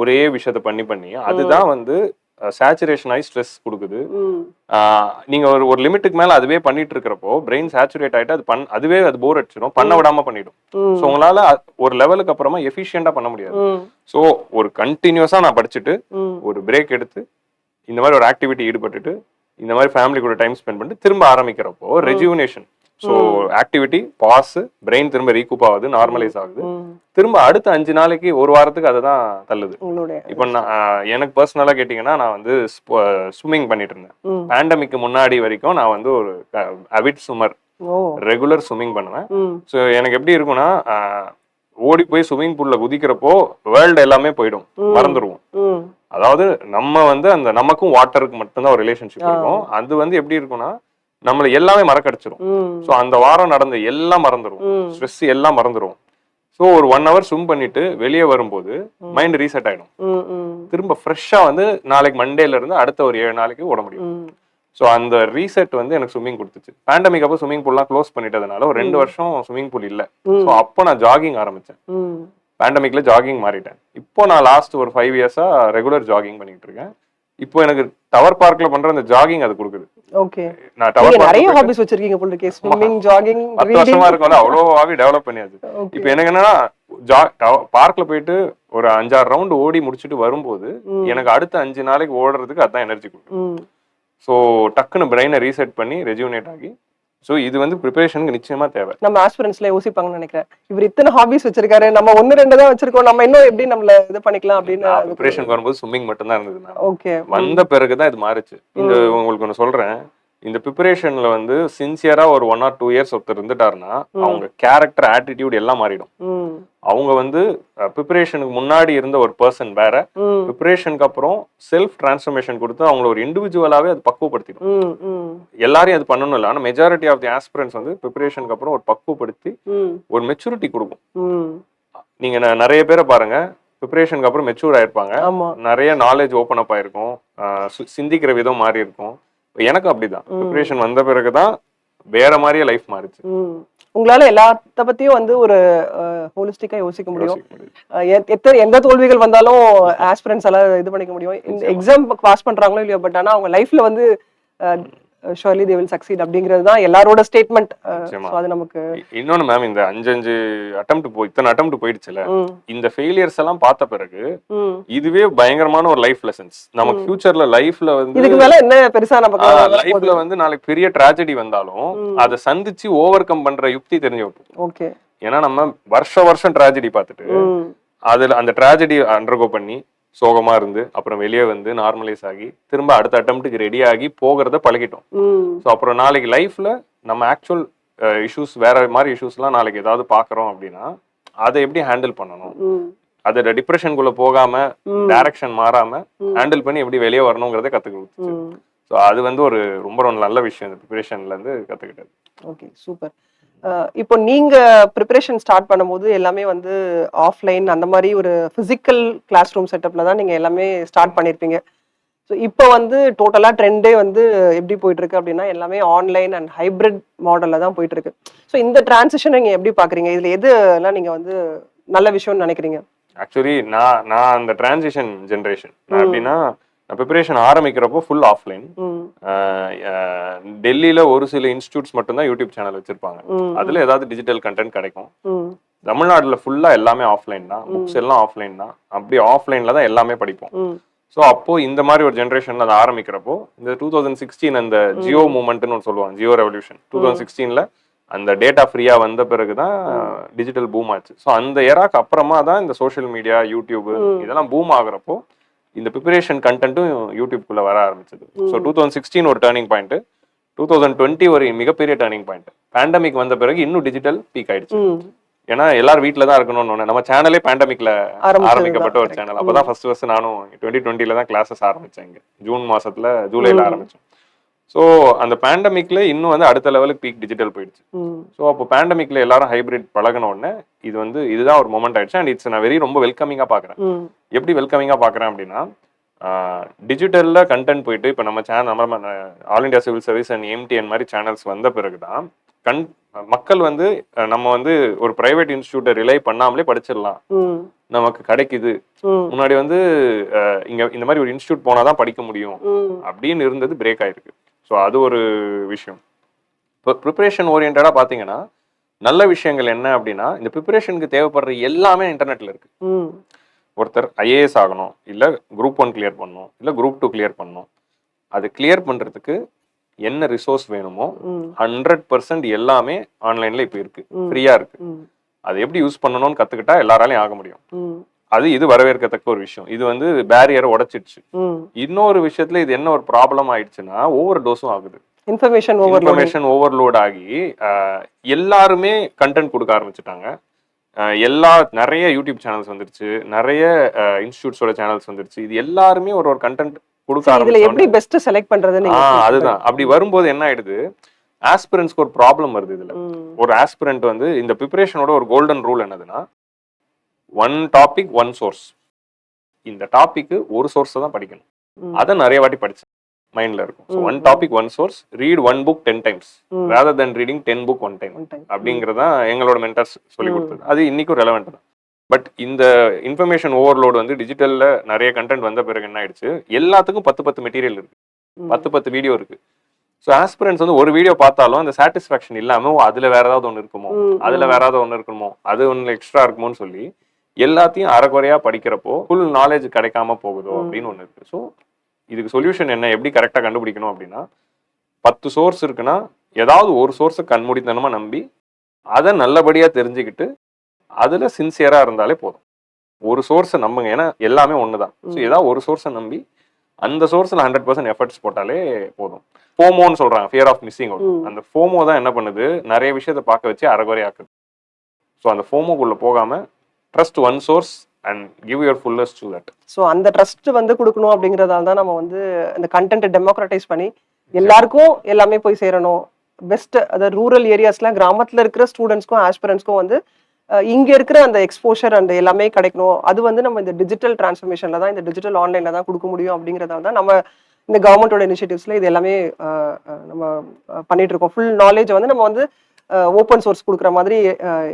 ஒரே விஷயத்த பண்ணி அதுதான் வந்து சேச்சுரேஷன் ஆகி ஸ்ட்ரெஸ் கொடுக்குது. நீங்க ஒரு லிமிட்டுக்கு மேல அதுவே பண்ணிட்டு இருக்கிறப்போ பிரெயின் சேச்சுரேட் ஆயிட்டு அதுவே அது போர் அடிச்சிடும், பண்ண விடாம பண்ணிடும். ஸோ உங்களால ஒரு லெவலுக்கு அப்புறமா எஃபிஷியண்டா பண்ண முடியாது. ஸோ ஒரு கண்டினியூஸா நான் படிச்சுட்டு ஒரு பிரேக் எடுத்து இந்த மாதிரி ஒரு ஆக்டிவிட்டி ஈடுபட்டுட்டு இந்த மாதிரி ஃபேமிலி கூட டைம் ஸ்பெண்ட் பண்ணிட்டு திரும்ப ஆரம்பிக்கிறப்போ rejuvenation. So activity pause, brain திரும்ப ரீகூப் ஆகுது, நார்மலைஸ் ஆகுது. திரும்ப அடுத்த 5 நாளைக்கு ஒரு வாரத்துக்கு அதுதான் தள்ளுது. இப்போ எனக்கு பர்சனலா கேட்டீங்கன்னா, நான் வந்து ஸ்விம்மிங் பண்ணிட்டு இருந்தேன். பேண்டமிக்கு முன்னாடி வரைக்கும் நான் வந்து ஒரு அவிட் ஸ்விம்மர். ஓ ரெகுலர் ஸ்விம்மிங் பண்ணுவேன். ம் ஸோ எனக்கு எப்படி இருக்கும்னா ஓடி போய் ஸ்விம்மிங் பூல்ல குதிக்கிறப்போ வேர்ல்டு எல்லாமே போயிடும், மறந்துடுவோம். ம் அதாவது நம்ம வந்து அந்த நமக்கும் வாட்டருக்கு மட்டும்தான் ஒரு ரிலேஷன்ஷிப் இருக்கும். அது வந்து எப்படி இருக்கும்னா நம்மள எல்லாமே மறக்கடிச்சிரும். ம் ஸோ அந்த வாரம் நடந்த எல்லாம் மறந்துடும், ஸ்ட்ரெஸ் எல்லாம் மறந்துடும். ஸோ ஒரு 1 hour ஸ்விம் பண்ணிட்டு வெளியே வரும்போது மைண்ட் ரீசெட் ஆயிடும். ம் ம் திரும்ப ஃப்ரெஷ்ஷா வந்து நாளைக்கு மண்டேல இருந்து அடுத்த ஒரு 7 நாளைக்கு ஓட முடியும். ம் ஸோ அந்த ரீசெட் வந்து எனக்கு ஸ்விம்மிங் கொடுத்துச்சு. பேண்டமிக் அப்போ ஸ்விம்மிங் பூல்லாம் க்ளோஸ் பண்ணிட்டதுனால ஒரு 2 வருஷம் ஸ்விம்மிங் பூல் இல்லை. ஸோ அப்போ நான் ஜாகிங் ஆரம்பிச்சேன். ம் பேண்டமிக்ல ஜாகிங் மாறிட்டேன். இப்போ நான் லாஸ்ட் ஒரு 5 இயர்ஸா ரெகுலர் ஜாகிங் பண்ணிட்டு இருக்கேன். இப்போ எனக்கு டவர் பார்க்ல பண்ற அந்த ஜாகிங் அது கொடுக்குது. ஓகே நான் டவர் நீங்க நிறைய பார்க் ஹாபிஸ் வச்சிருக்கீங்க போல இருக்கே. ஸ்விம்மிங், ஜாகிங், 10 வருஷமா இருக்கும்ல, அவ்வளோ ஹாபி டெவலப் பண்ணியாச்சு. இப்போ எனக்கு என்னன்னா பார்க்ல போயிட்டு ஒரு 5-6 ரவுண்ட் ஓடி முடிச்சுட்டு வரும்போது எனக்கு அடுத்த 5 நாளைக்கு ஓடுறதுக்கு அதான் எனர்ஜி கொடுக்கும். ஸோ டக்குன்னு பிரெயினை ரீசெட் பண்ணி ரெஜுவனேட் ஆகி, ஸோ இது வந்து ப்ரிப்பரேஷனுக்கு நிச்சயமா தேவை. நம்ம ஆஸ்பிரன்ஸ்ல யோசிப்பாங்கன்னு நினைக்கிறேன், இவர் இத்தனை ஹாபிஸ் வச்சிருக்காரு, நம்ம 1-2 தான் வச்சிருக்கோம், நம்ம இன்னும் எப்படி நம்மள இது பண்ணிக்கலாம் அப்படின்னு. ப்ரிப்பரேஷன் வரும்போது ஸ்விம்மிங் மட்டும் தான் இருந்தது. ஓகே, வந்த பிறகுதான் இது மாறுச்சு. இந்த உங்களுக்கு ஒன்று சொல்றேன், இந்த ப்ரிப்பரேஷன்ல வந்து சின்சியரா ஒரு 1 or 2 இயர்ஸ் ஒருத்தர் இருந்துட்டாருன்னா அவங்க கேரக்டர், ஆட்டிடியூட் எல்லாம் மாறிடும். அவங்க வந்து ப்ரிப்பரேஷனுக்கு முன்னாடி இருந்த ஒரு பர்சன் வேற, ப்ரிப்பரேஷனுக்கு அப்புறம் செல்ஃப் டிரான்ஸ்ஃபர்மேஷன் கொடுத்து அவங்கள ஒரு இண்டிவிஜுவலாவே அது பக்குவப்படுத்திடும். எல்லாரையும் அது பண்ணணும் இல்லை, ஆனா மெஜாரிட்டி ஆஃப் தி ஆஸ்பிரன்ஸ் வந்து ப்ரிப்பரேஷனுக்கு அப்புறம் ஒரு பக்குவப்படுத்தி ஒரு மெச்சூரிட்டி கொடுக்கும். நீங்க நிறைய பேரை பாருங்க, ப்ரிப்பரேஷனுக்கு அப்புறம் மெச்சூர் ஆயிருப்பாங்க, நிறைய நாலேஜ் ஓப்பன் அப் ஆயிருக்கும், சிந்திக்கிற விதம் மாறி இருக்கும். எனக்கு அப்படிதான் ப்ரிப்பரேஷன் வந்த பிறகுதான் வேற மாதிரியே லைஃப் மாறிச்சு. உங்களால எல்லாத்த பத்தியும் வந்து ஒரு ஹோலிஸ்டிக்கா யோசிக்க முடியும். எந்த தோல்விகள் வந்தாலும் ஆஸ்பிரன்ஸ் எல்லாம் இது பண்ணிக்க முடியும். இந்த எக்ஸாம் பாஸ் பண்றாங்களோ இல்லையோ, பட் ஆனா அவங்க லைஃப்ல வந்து surely they will succeed அப்படிங்கிறது தான் எல்லாரோட ஸ்டேட்மெண்ட். அது நமக்கு இன்னொன்னு மேம், இந்த 5 இத்தனை அட்டெம்ப்ட் போயிடுச்சுல, இந்த ஃபெயிலியர்ஸ் எல்லாம் பார்த்த பிறகு இதுவே பயங்கரமான ஒரு லைஃப் லெசன்ஸ். நமக்கு ஃபியூச்சர்ல லைஃப்ல வந்து இதுக்கு மேல என்ன பெருசா நமக்கு லைஃப்ல வந்து நாளைக்கு பெரிய ட்ராஜடி வந்தாலும் அதை சந்திச்சு ஓவர் கம் பண்ற யுக்தி தெரிஞ்சு வைப்போம். ஓகே, ஏன்னா நம்ம வருஷம் ட்ராஜடி பார்த்துட்டு அதுல அந்த ட்ராஜடி அண்டர்கோ பண்ணி சோகமா இருந்து அப்புறம் வெளியே வந்து நார்மலைஸ் ஆகி திரும்ப அடுத்த அட்டெம்ப்ட்டுக்கு ரெடி ஆகி போகிறத பழகிட்டோம். ஸோ அப்புறம் நாளைக்கு லைஃப்ல நம்ம ஆக்சுவல் இஷ்யூஸ், வேற மாதிரி இஷ்யூஸ்லாம் நாளைக்கு ஏதாவது பாக்குறோம் அப்படின்னா அதை எப்படி ஹேண்டில் பண்ணணும், அதை டிப்ரெஷனுக்குள்ள போகாம டைரக்ஷன் மாறாம ஹேண்டில் பண்ணி எப்படி வெளியே வரணுங்கிறத கத்துக்கிட்டு. ஸோ அது வந்து ஒரு ரொம்ப நல்ல விஷயம் இந்த ப்ரிப்பரேஷன்ல இருந்து கத்துக்கிட்டது. Okay, super. இப்போ நீங்க ப்ரிப்பரேஷன் ஸ்டார்ட் பண்ணும்போது எல்லாமே வந்து ஆஃப்லைன் அந்த மாதிரி ஒரு பிசிக்கல் கிளாஸ் ரூம் செட்டப்ல தான் நீங்க எல்லாமே ஸ்டார்ட் பண்ணிருப்பீங்க. ஸோ இப்போ வந்து டோட்டலா ட்ரெண்டே வந்து எப்படி போயிட்டு இருக்கு அப்படின்னா எல்லாமே ஆன்லைன் அண்ட் ஹைபிரிட் மாடல்ல தான் போயிட்டு இருக்கு. ஸோ இந்த டிரான்சிஷன் நீங்க எப்படி பாக்குறீங்க? இதுல எது எல்லாம் நீங்க வந்து நல்ல விஷயம்னு நினைக்கிறீங்க? ஆக்சுவலி நான் அந்த டிரான்சிஷன் ஜென்ரேஷன் எப்படின்னா, ப்ரிப்பரேஷன் ஆரம்பிக்கிறப்போ ஃபுல் ஆஃப்லைன். டெல்லியில ஒரு சில இன்ஸ்டியூட்ஸ் மட்டும்தான் யூடியூப் சேனல் வச்சிருப்பாங்க, அதுல ஏதாவது டிஜிட்டல் கண்டென்ட் கிடைக்கும். தமிழ்நாடுல ஃபுல்லா எல்லாமே ஆஃப்லைன் தான், புக்ஸ் எல்லாம் ஆஃப்லைன் தான். அப்படி ஆஃப்லைன்ல தான் எல்லாமே படிப்போம். ஸோ அப்போ இந்த மாதிரி ஒரு ஜென்ரேஷன்ல அதை ஆரம்பிக்கிறப்போ இந்த 2016 அந்த ஜியோ மூவ்மெண்ட்னு ஒன்று சொல்லுவாங்க, ஜியோ ரெவல்யூஷன் 2016ல அந்த டேட்டா ஃப்ரீயா வந்த பிறகுதான் டிஜிட்டல் பூம் ஆச்சு. ஸோ அந்த எராக்கு அப்புறமா தான் இந்த சோஷியல் மீடியா, யூடியூப் இதெல்லாம் பூம் ஆகுறப்போ இந்த ப்ரிப்பரேஷன் கண்டென்ட்டும் யூடியூப்குள்ள வர ஆரம்பிச்சது. ஸோ 2016 ஒரு டேர்னிங் பாயிண்ட், 2020 ஒரு மிகப்பெரிய டேர்னிங் பாயிண்ட். பேண்டமிக் வந்த பிறகு இன்னும் டிஜிட்டல் பீக் ஆயிடுச்சு. ஏன்னா எல்லாரும் வீட்டுல தான் இருக்கணும்னு நம்ம சேனலே பேண்டமிக்ல ஆரம்பிக்கப்பட்ட ஒரு சேனல். அப்பதான் ஃபர்ஸ்ட் நானும் 2020ல தான் கிளாஸஸ் ஆரம்பிச்சேன். இங்க ஜூன் மாசத்துல, ஜூலைல ஆரம்பிச்சோம். ஸோ அந்த பேண்டமிக்ல இன்னும் வந்து அடுத்த லெவலுக்கு பீக் டிஜிட்டல் போயிடுச்சு. ஸோ அப்போ பேண்டமிக்ல எல்லாரும் ஹைபிரிட் பழகின உடனே இதுதான் ஒரு மொமெண்ட் ஆயிடுச்சு. அண்ட் இட்ஸ் நான் ரொம்ப வெல்கமிங்கா பாக்குறேன். எப்படி வெல்கமிங்கா பாக்குறேன் அப்படின்னா, டிஜிட்டல்ல கண்டென்ட் போயிட்டு இப்போ நம்ம சேனல், நம்ம all India civil service and MTN மாதிரி சேனல்ஸ் வந்த பிறகுதான் மக்கள் வந்து நம்ம வந்து ஒரு பிரைவேட் இன்ஸ்டியூட்டை ரிலை பண்ணாமலே படிச்சிடலாம், நமக்கு கிடைக்குது. முன்னாடி வந்து இங்க இந்த மாதிரி ஒரு இன்ஸ்டியூட் போனாதான் படிக்க முடியும் அப்படின்னு இருந்தது பிரேக் ஆயிருக்கு. ஸோ அது ஒரு விஷயம். இப்போ ப்ரிப்பரேஷன் ஓரியன்டா பாத்தீங்கன்னா நல்ல விஷயங்கள் என்ன அப்படின்னா, இந்த ப்ரிப்பரேஷனுக்கு தேவைப்படுற எல்லாமே இன்டர்நெட்ல இருக்கு. ஒருத்தர் ஐஏஎஸ் ஆகணும், இல்ல குரூப் 1 கிளியர் பண்ணணும், இல்ல குரூப் 2 கிளியர் பண்ணணும், அது கிளியர் பண்றதுக்கு என்ன ரிசோர்ஸ் வேணுமோ 100% எல்லாமே ஆன்லைன்ல இப்ப இருக்கு, ஃப்ரீயா இருக்கு. அது எப்படி யூஸ் பண்ணணும்னு கத்துக்கிட்டா எல்லாராலையும் ஆக முடியும். இது வரவேற்கத்தக்க ஒரு விஷயம். இது பேரியரை உடைச்சிடுச்சு. இன்னொரு விஷயத்துல இது என்ன ஒரு ப்ராப்ளம் ஆயிடுச்சுன்னா, ஓவர் டோஸும் ஆகுது. இன்ஃபர்மேஷன் ஓவர்லோட் ஆகி எல்லாருமே கண்டென்ட் கொடுக்க ஆரம்பிச்சுட்டாங்க. நிறைய யூடியூப் சேனல்ஸ் வந்துருச்சு, நிறைய இன்ஸ்டியூட்ஸோட சேனல்ஸ் வந்துருச்சு. இது எல்லாருமே ஒரு கண்டென்ட் கொடுக்க ஆரம்பிச்சாங்க. எப்படி பெஸ்ட் செலக்ட் பண்றதுன்னு அதுதான். அப்படி வரும்போது என்ன ஆயிடுது, ஆஸ்பிரன்ஸ்க்கு ஒரு ப்ராப்ளம் வருது. இதுல ஒரு ஆஸ்பிரண்ட் வந்து இந்த ப்ரிப்பரேஷனோட ஒரு கோல்டன் ரூல் என்னதுன்னா, ஒன் டாபிக் ஒன் சோர்ஸ். இந்த டாபிக் ஒரு சோர்ஸ் தான் படிக்கணும். அதை நிறைய வாட்டி படிச்சு மைண்ட்ல இருக்கும். So one topic one source, read one book 10 times rather than reading 10 book 1 time அப்படிங்கிறதா எங்களோட மென்டர்ஸ் சொல்லி கொடுத்தது. அது இன்னைக்கும் ரெலவெண்ட் தான். பட் இந்த இன்ஃபர்மேஷன் ஓவர்லோட் வந்து டிஜிட்டல்ல நிறைய கண்டென்ட் வந்த பிறகு என்ன ஆயிடுச்சு, எல்லாத்துக்கும் 10 மெட்டீரியல் இருக்கு, 10 வீடியோ இருக்கு. ஸோ ஆஸ்பிரன்ஸ் வந்து ஒரு வீடியோ பார்த்தாலும் அந்த சாட்டிஸ்ஃபேக்ஷன் இல்லாம அதுல வேற ஏதாவது ஒன்று இருக்குமோ, அதுல வேற ஏதாவது ஒன்று இருக்குமோ, அது ஒன்று எக்ஸ்ட்ரா இருக்குமோன்னு சொல்லி எல்லாத்தையும் அரைக்குறையா படிக்கிறப்போ ஃபுல் நாலேஜ் கிடைக்காம போகுதோ அப்படின்னு ஒன்று இருக்கு. ஸோ இதுக்கு சொல்யூஷன் என்ன, எப்படி கரெக்டாக கண்டுபிடிக்கணும் அப்படின்னா, 10 சோர்ஸ் இருக்குன்னா ஏதாவது ஒரு சோர்ஸை கண்மூடித்தனமா நம்பி அதை நல்லபடியா தெரிஞ்சுக்கிட்டு அதுல சின்சியரா இருந்தாலே போதும். ஒரு சோர்ஸை நம்புங்க, ஏன்னா எல்லாமே ஒண்ணுதான். ஸோ ஏதாவது ஒரு சோர்ஸை நம்பி அந்த சோர்ஸ்ல 100% எஃபர்ட்ஸ் போட்டாலே போதும். ஃபோமோன்னு சொல்றாங்க, ஃபியர் ஆஃப் மிஸ்ஸிங் அவுட். அந்த ஃபோமோ தான் என்ன பண்ணுது, நிறைய விஷயத்தை பார்க்க வச்சு அரைகுறை ஆக்குது. ஸோ அந்த ஃபோமோக்குள்ள போகாம trust one source and give your fullest to that. So அந்த ட்ரஸ்ட் வந்து கொடுக்கணும் அப்படிங்கிறதால தான் நம்ம வந்து அந்த கண்டென்ட்டை டெமோக்ரட்டைஸ் பண்ணி எல்லாருக்கும் எல்லாமே போய் சேரணும். பெஸ்ட் அதாவது ரூரல் ஏரியாஸ்லாம் கிராமத்துல இருக்கிற ஸ்டூடெண்ட்ஸ்க்கும் ஆஸ்பிரன்ஸ்க்கும் வந்து இங்க இருக்கிற அந்த எக்ஸ்போஷர் அந்த எல்லாமே கிடைக்கணும். அது வந்து நம்ம இந்த டிஜிட்டல் டிரான்ஸ்ஃபர்மேஷன்ல தான், இந்த டிஜிட்டல் ஆன்லைன்ல தான் கொடுக்க முடியும். அப்படிங்கிறதால தான் நம்ம இந்த கவர்மெண்டோட இனிஷியேட்டிவ்ஸ்ல இது எல்லாமே நம்ம பண்ணிட்டு இருக்கோம். ஃபுல் நாலேஜ் வந்து நம்ம வந்து ஓப்பன் சோர்ஸ் கொடுக்குற மாதிரி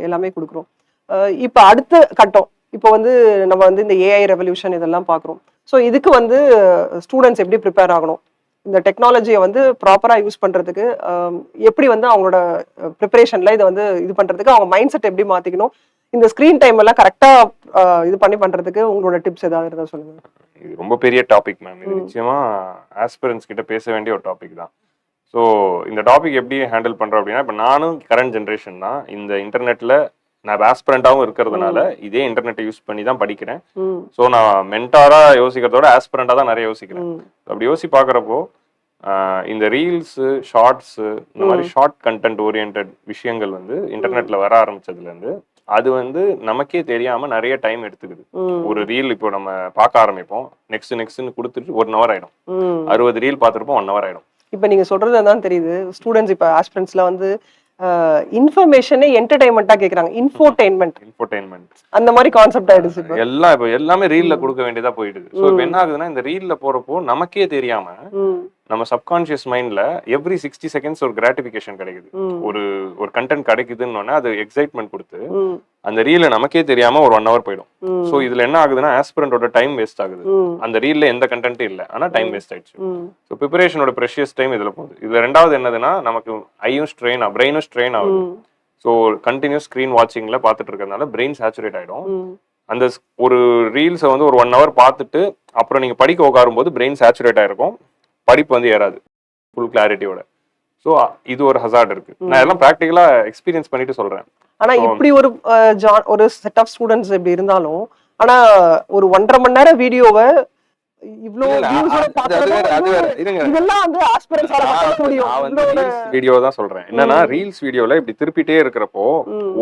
எல்லாமே கொடுக்குறோம். இப்போ அடுத்த கட்டம், இப்போ வந்து நம்ம வந்து இந்த ஏஐ ரெவல்யூஷன் இதெல்லாம் பார்க்குறோம். ஸோ இதுக்கு வந்து ஸ்டூடெண்ட்ஸ் எப்படி ப்ரிப்பேர் ஆகணும், இந்த டெக்னாலஜியை வந்து ப்ராப்பராக யூஸ் பண்ணுறதுக்கு எப்படி வந்து அவங்களோட ப்ரிப்பரேஷனில் இதை வந்து இது பண்ணுறதுக்கு அவங்க மைண்ட் செட் எப்படி மாற்றிக்கணும், இந்த ஸ்க்ரீன் டைம் எல்லாம் கரெக்டாக இது பண்ணுறதுக்கு உங்களோட டிப்ஸ் ஏதாவது இருந்தால் சொல்லுங்கள். இது ரொம்ப பெரிய டாபிக் மேம். இது நிச்சயமாக ஆஸ்பிரன்ஸ் கிட்ட பேச வேண்டிய ஒரு டாபிக் தான். ஸோ இந்த டாபிக் எப்படி ஹேண்டில் பண்ணுறோம் அப்படின்னா, இப்போ நானும் கரண்ட் ஜென்ரேஷன் தான். இந்த இன்டர்நெட்டில் நான் ஆஸ்பிரண்டாவும் இருக்கிறதுனால இதே இன்டர்நெட்டை யூஸ் பண்ணி தான் படிக்கிறேன். ஸோ நான் மென்டாரா யோசிக்கிறதோட ஆஸ்பிரண்டா தான் நிறைய யோசிக்கிறேன். அப்படி யோசி பார்க்குறப்போ இந்த ரீல்ஸ், ஷார்ட்ஸ், இந்த மாதிரி ஷார்ட் கண்டென்ட் ஓரியன்ட் விஷயங்கள் வந்து இன்டர்நெட்ல வர ஆரம்பிச்சதுல இருந்து அது வந்து நமக்கே தெரியாம நிறைய டைம் எடுத்துக்குது. ஒரு ரீல் இப்போ நம்ம பார்க்க ஆரம்பிப்போம், நெக்ஸ்ட்னு கொடுத்துட்டு 1 hour ஆயிடும். 60 ரீல் பார்த்துருப்போம், 1 hour ஆயிடும். இப்போ நீங்க சொல்றது தான் தெரியுது, ஸ்டூடெண்ட்ஸ் இப்போ ஆஸ்பிரன்ட்ஸ்ல வந்து இன்ஃபர்மேஷனே என்டர்டைன்மெண்டா கேக்குறாங்க. இன்ஃபோடெயின்மெண்ட் அந்த மாதிரி கான்செப்ட் ஆயிடுச்சு. இப்போ எல்லாமே ரீல்ல கொடுக்க வேண்டியதா போயிடுது. ஸோ இப்போ என்ன ஆகுதுன்னா, இந்த ரீல்ல போறப்போ நமக்கே தெரியாம நம்ம சப்கான்சியஸ் மைண்ட்ல எவ்ரி 60 seconds ஒரு கிராட்டிபிகேஷன் கிடைக்குது. ஒரு கண்டென்ட் கிடைக்குதுன்னு அது எக்ஸைட்மெண்ட் கொடுத்து அந்த ரீல நமக்கே தெரியாம ஒரு 1 hour போயிடும். ஸோ இதுல என்ன ஆகுதுன்னா, ஆஸ்பிரண்டோட டைம் வேஸ்ட் ஆகுது. அந்த ரீல்ல எந்த கண்டென்ட்டும் இல்லை, ஆனா டைம் வேஸ்ட் ஆயிடுச்சு. ஸோ ப்ரிப்பரேஷனோட ப்ரெஷியஸ் டைம் இதுல போகுது. இதுல ரெண்டாவது என்னதுன்னா, நமக்கு ஐயும் ஸ்ட்ரெயின், பிரெயினும் ஸ்ட்ரெயின் ஆகுது. ஸோ கண்டினியூஸ் ஸ்க்ரீன் வாட்சிங்ல பார்த்துட்டு இருக்கிறதுனால பிரெயின் சேச்சுரேட் ஆயிடும். அந்த ஒரு ரீல்ஸை வந்து ஒரு 1 hour பார்த்துட்டு அப்புறம் நீங்க படிக்க உட்காரும் போது பிரெயின் சேச்சுரேட் ஆயிருக்கும், படிப்பு வந்து ஏறாது ஃபுல் கிளாரிட்டியோட. ஸோ இது ஒரு ஹசார்ட் இருக்கு. நான் எல்லாம் ப்ராக்டிக்கலா எக்ஸ்பீரியன்ஸ் பண்ணிட்டு சொல்றேன். ஆனா இப்படி ஒரு செட் ஆஃப் ஸ்டூடெண்ட்ஸ் இப்படி இருந்தாலும், ஆனா ஒரு 1.5 மணி நேரம் வீடியோவை இவ்ளோ வீடியோ தான் சொல்றேன். என்னன்னா, ரீல்ஸ் வீடியோல இப்படி திருப்பிட்டே இருக்கிறப்போ